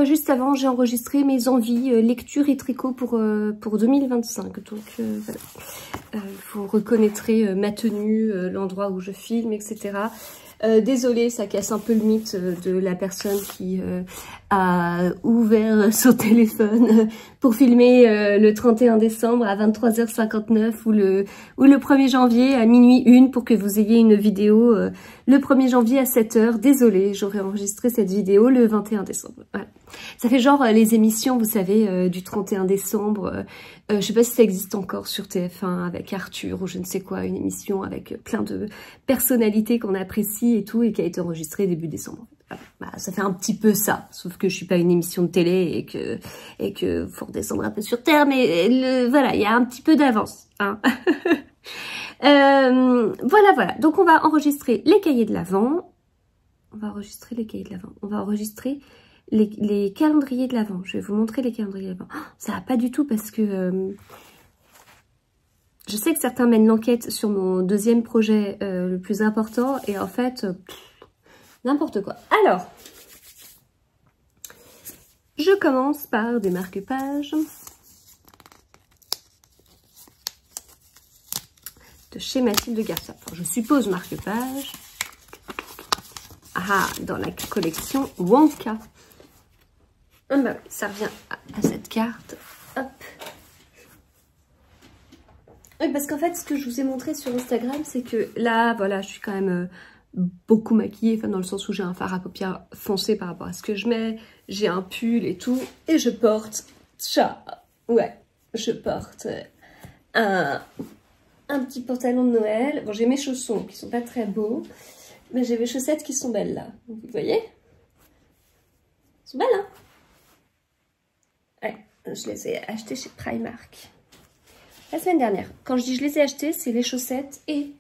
Juste avant, j'ai enregistré mes envies lecture et tricot pour 2025. Donc voilà, vous reconnaîtrez ma tenue, l'endroit où je filme, etc. Désolée, ça casse un peu le mythe de la personne qui a ouvert son téléphone pour filmer le 31 décembre à 23h59 ou le 1er janvier à minuit 1 pour que vous ayez une vidéo le 1er janvier à 7h. Désolée, j'aurais enregistré cette vidéo le 21 décembre. Voilà. Ça fait genre les émissions, vous savez, du 31 décembre. Je sais pas si ça existe encore sur TF1 avec Arthur ou je ne sais quoi, une émission avec plein de personnalités qu'on apprécie et tout et qui a été enregistrée début décembre. Voilà. Bah, ça fait un petit peu ça, sauf que je suis pas une émission de télé et que faut redescendre un peu sur terre, mais voilà, il y a un petit peu d'avance. Hein. Voilà. Donc on va enregistrer les cahiers de l'Avent. On va enregistrer les calendriers de l'Avent. Je vais vous montrer les calendriers de l'Avent. Oh, ça va pas du tout parce que je sais que certains mènent l'enquête sur mon deuxième projet le plus important et en fait, n'importe quoi. Alors, je commence par des marque-pages de chez Mathilde Garcia. Enfin, je suppose marque-pages. Ah, dans la collection Wonka. Ah bah oui, ça revient à cette carte. Hop. Oui, parce qu'en fait, ce que je vous ai montré sur Instagram, c'est que là, voilà, je suis quand même beaucoup maquillée, enfin dans le sens où j'ai un fard à paupières foncé par rapport à ce que je mets, j'ai un pull et tout, et je porte je porte un petit pantalon de Noël. Bon, j'ai mes chaussons qui sont pas très beaux, mais j'ai mes chaussettes qui sont belles là. Vous voyez? Elles sont belles, hein? Ouais, je les ai achetées chez Primark la semaine dernière. Quand je dis je les ai achetées, c'est les chaussettes et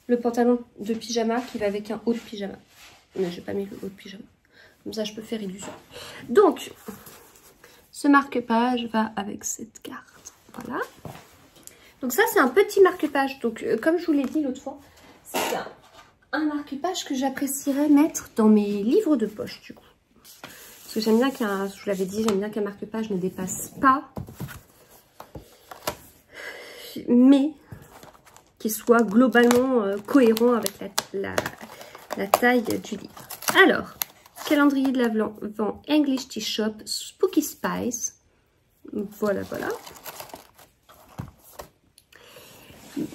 le pantalon de pyjama qui va avec un haut de pyjama. Mais j'ai pas mis le haut de pyjama. Comme ça, je peux faire illusion. Donc, ce marque-page va avec cette carte. Voilà. Donc ça, c'est un petit marque-page. Donc, comme je vous l'ai dit l'autre fois, c'est un marque-page que j'apprécierais mettre dans mes livres de poche, du coup. Parce que j'aime bien je vous l'avais dit, j'aime bien qu'un marque-page ne dépasse pas, mais qu'il soit globalement cohérent avec la taille du livre. Alors, calendrier de l'Avent English Tea Shop Spooky Spice. Voilà.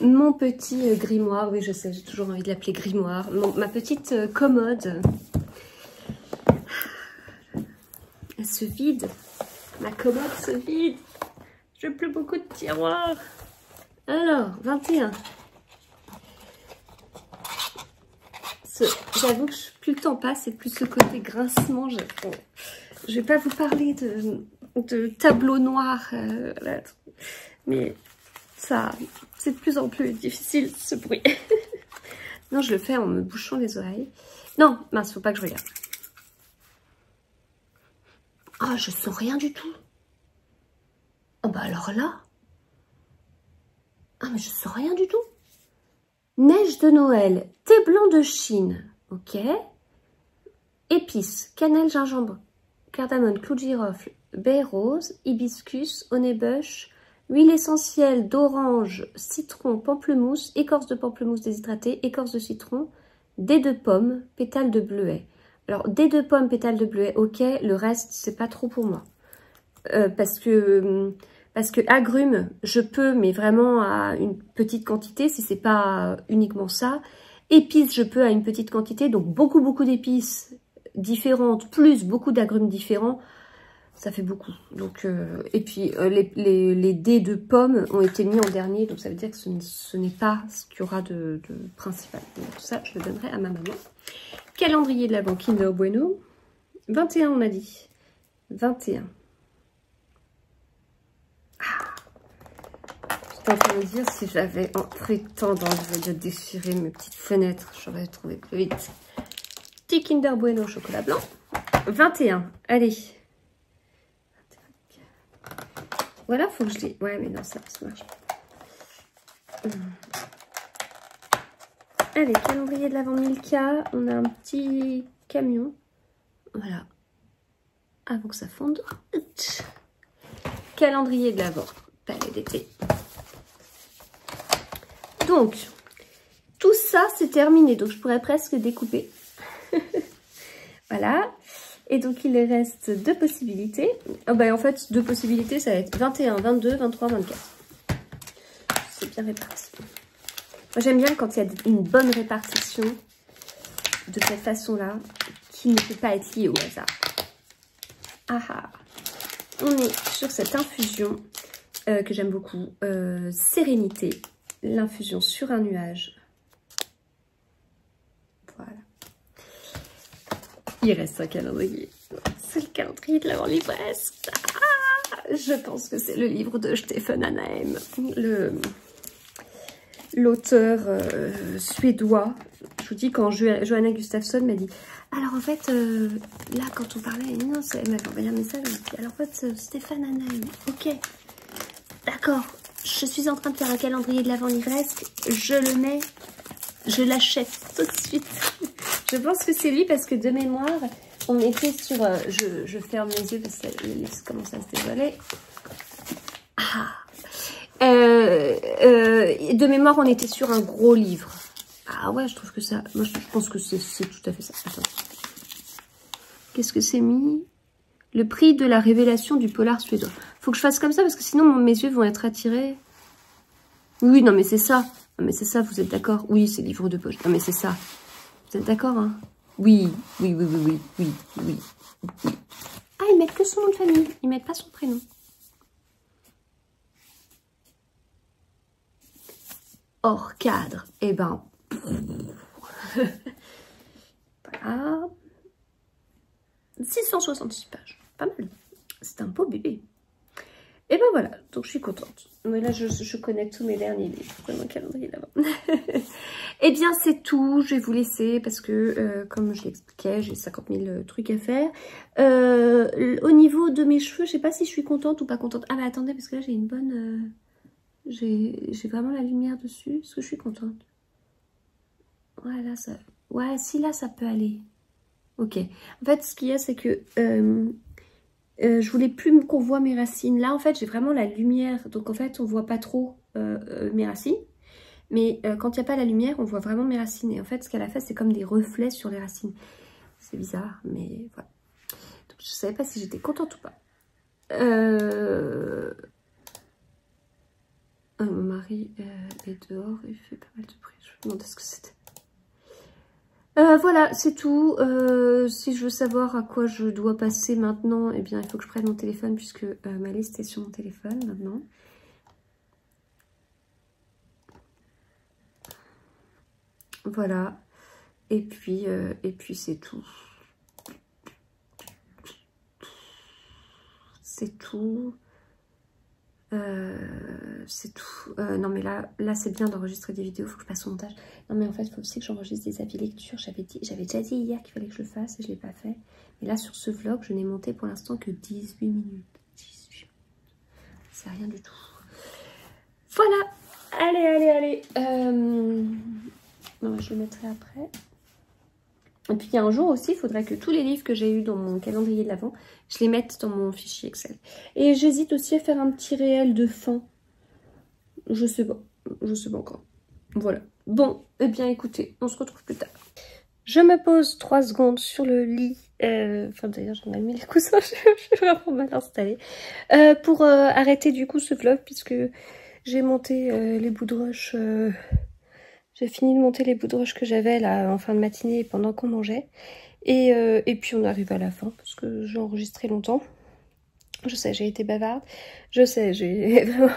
Mon petit grimoire, oui je sais, j'ai toujours envie de l'appeler grimoire. Ma petite commode. Elle se vide. Ma commode se vide. J'ai plus beaucoup de tiroirs. Alors, 21. J'avoue que plus le temps passe et plus ce côté grincement. Je vais pas vous parler de tableau noir. Mais ça, c'est de plus en plus difficile ce bruit. Non, je le fais en me bouchant les oreilles. Non, mince, faut pas que je regarde. Ah, je sens rien du tout. Ah bah alors là. Ah mais je sens rien du tout. Neige de Noël, thé blanc de Chine. Ok. Épices, cannelle, gingembre, cardamome, clou de girofle, baie rose, hibiscus, honeybush, huile essentielle d'orange, citron, pamplemousse, écorce de pamplemousse déshydratée, écorce de citron, dés de pomme, pétales de bleuet. Alors, dés de pomme, pétales de bleuet, ok, le reste, c'est pas trop pour moi. Parce que agrumes, je peux, mais vraiment à une petite quantité, si c'est pas uniquement ça. Épices, je peux à une petite quantité, donc beaucoup d'épices différentes, plus beaucoup d'agrumes différents, ça fait beaucoup. Donc, et puis, les dés de pommes ont été mis en dernier, donc ça veut dire que ce n'est pas ce qu'il y aura de principal. Donc ça, je le donnerai à ma maman. Calendrier de l'Avent Kinder Bueno. 21, on a dit. 21. J'étais en train de me dire, si j'avais entre-temps de déchirer mes petites fenêtres, j'aurais trouvé plus vite. Petit Kinder Bueno au chocolat blanc. 21, allez. Voilà, faut que je les... Ouais, mais non, ça marche pas. Allez, calendrier de l'Avent Milka. On a un petit camion. Voilà. Avant que ça fonde. Calendrier de l'Avent. Palais d'été. Donc, tout ça, c'est terminé. Donc, je pourrais presque découper. Voilà. Et donc, il reste deux possibilités. Oh, bah, en fait, deux possibilités, ça va être 21, 22, 23, 24. C'est bien réparti. Moi, j'aime bien quand il y a une bonne répartition de cette façon-là, qui ne peut pas être liée au hasard. Ah ah. On est sur cette infusion que j'aime beaucoup. Sérénité. L'infusion sur un nuage. Voilà. Il reste un calendrier. C'est le calendrier de l'Avent livresque. Ah, je pense que c'est le livre de Stefan Anaheim, l'auteur suédois. Je vous dis, quand Johanna Gustafsson m'a dit, alors en fait, là quand on parlait, non, elle m'avait envoyé un message, elle m'a dit, alors en fait, Stefan Anaheim, ok, d'accord, je suis en train de faire un calendrier de l'Avent livresque, je le mets, je l'achète tout de suite. Je pense que c'est lui parce que de mémoire, on était sur... je ferme les yeux parce que le livre commence à se dévoiler. Ah. De mémoire, on était sur un gros livre. Ah ouais, je trouve que ça... Moi, je pense que c'est tout à fait ça. Attends. Qu'est-ce que c'est mis? Le prix de la révélation du polar suédois. Faut que je fasse comme ça parce que sinon, mes yeux vont être attirés. Oui, non, mais c'est ça. Non, mais c'est ça, vous êtes d'accord? Oui, c'est livre de poche. Non, mais c'est ça. Vous êtes d'accord, hein? Oui. Ah, ils mettent que son nom de famille. Ils mettent pas son prénom. Hors cadre. Eh ben... Voilà. 666 pages. Pas mal. C'est un beau bébé. Et ben voilà, donc je suis contente. Mais là, je connais tous mes derniers livres. Vraiment, calendrier là-bas. Eh bien, c'est tout. Je vais vous laisser parce que, comme je l'expliquais, j'ai 50 000 trucs à faire. Au niveau de mes cheveux, je sais pas si je suis contente ou pas contente. Ah bah attendez, parce que là, j'ai une bonne... j'ai vraiment la lumière dessus. Est-ce que je suis contente? Voilà, ça... Ouais, si là, ça peut aller. Ok. En fait, ce qu'il y a, c'est que... je voulais plus qu'on voit mes racines. Là, en fait, j'ai vraiment la lumière. Donc, en fait, on voit pas trop mes racines. Mais quand il n'y a pas la lumière, on voit vraiment mes racines. Et en fait, ce qu'elle a fait, c'est comme des reflets sur les racines. C'est bizarre, mais voilà. Donc, je ne savais pas si j'étais contente ou pas. Mon mari est dehors. Il fait pas mal de bruit. Je me demandais ce que c'était. Voilà, c'est tout. Si je veux savoir à quoi je dois passer maintenant, eh bien, il faut que je prenne mon téléphone puisque ma liste est sur mon téléphone maintenant. Voilà. Et puis c'est tout. C'est tout. C'est tout. Non mais là c'est bien d'enregistrer des vidéos, il faut que je passe au montage. Non mais en fait il faut aussi que j'enregistre des avis lecture. J'avais déjà dit hier qu'il fallait que je le fasse et je ne l'ai pas fait. Mais là sur ce vlog je n'ai monté pour l'instant que 18 minutes. 18 minutes. C'est rien du tout. Voilà. Allez. Non, je le mettrai après. Et puis il y a un jour aussi, il faudrait que tous les livres que j'ai eu dans mon calendrier de l'Avent, je les mette dans mon fichier Excel. Et j'hésite aussi à faire un petit réel de fin. Je sais pas encore. Voilà. Bon, eh bien écoutez, on se retrouve plus tard. Je me pose 3 secondes sur le lit. Enfin d'ailleurs j'ai mal mis les coussins, je suis vraiment mal installée. Pour arrêter du coup ce vlog, puisque j'ai monté les bouts de rush. J'ai fini de monter les bouts de rush que j'avais là en fin de matinée pendant qu'on mangeait. Et puis on arrive à la fin parce que j'ai enregistré longtemps. Je sais, j'ai été bavarde. Je sais, j'ai vraiment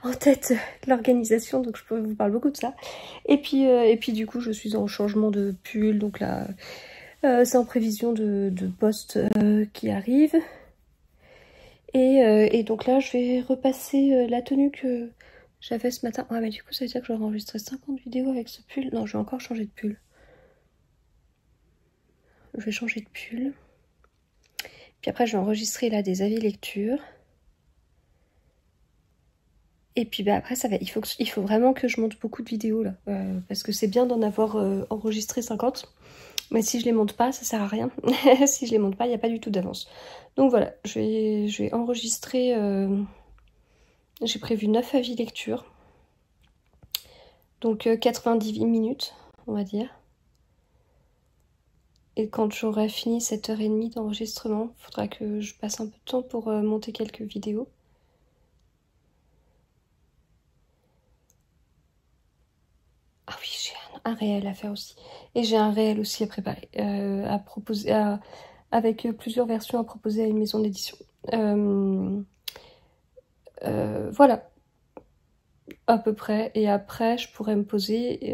en tête l'organisation, donc je vous parle beaucoup de ça. Et puis du coup, je suis en changement de pull. Donc là, c'est en prévision de poste qui arrive. Et donc là, je vais repasser la tenue que j'avais ce matin. Ah mais du coup, ça veut dire que j'aurais enregistré 50 vidéos avec ce pull. Non, je vais encore changer de pull. Je vais changer de pull. Puis après, je vais enregistrer là des avis lecture. Et puis bah, après, ça va. Il faut vraiment que je monte beaucoup de vidéos là. Parce que c'est bien d'en avoir enregistré 50. Mais si je les monte pas, ça sert à rien. Si je les monte pas, il n'y a pas du tout d'avance. Donc voilà, je vais enregistrer. J'ai prévu 9 avis lecture. Donc 90 minutes, on va dire. Et quand j'aurai fini cette heure et demie d'enregistrement, il faudra que je passe un peu de temps pour monter quelques vidéos. Ah oui, j'ai un réel à faire aussi. Et j'ai un réel aussi à préparer, à proposer, avec plusieurs versions à proposer à une maison d'édition. Voilà, à peu près. Et après, je pourrais me poser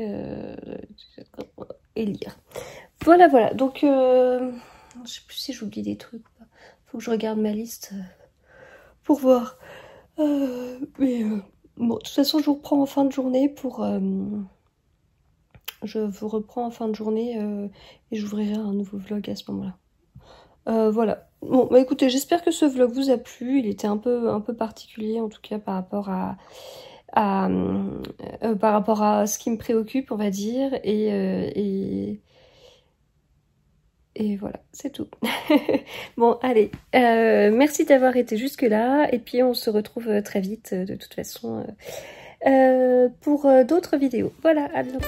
et lire. Voilà. Donc, je sais plus si j'oublie des trucs. Faut que je regarde ma liste pour voir. Mais bon, de toute façon, je vous reprends en fin de journée pour... je vous reprends en fin de journée et j'ouvrirai un nouveau vlog à ce moment-là. Voilà. Bon, bah écoutez, j'espère que ce vlog vous a plu. Il était un peu particulier, en tout cas, par rapport à ce qui me préoccupe, on va dire. Et voilà, c'est tout. Bon, allez, merci d'avoir été jusque-là. Et puis, on se retrouve très vite, de toute façon, pour d'autres vidéos. Voilà, à bientôt.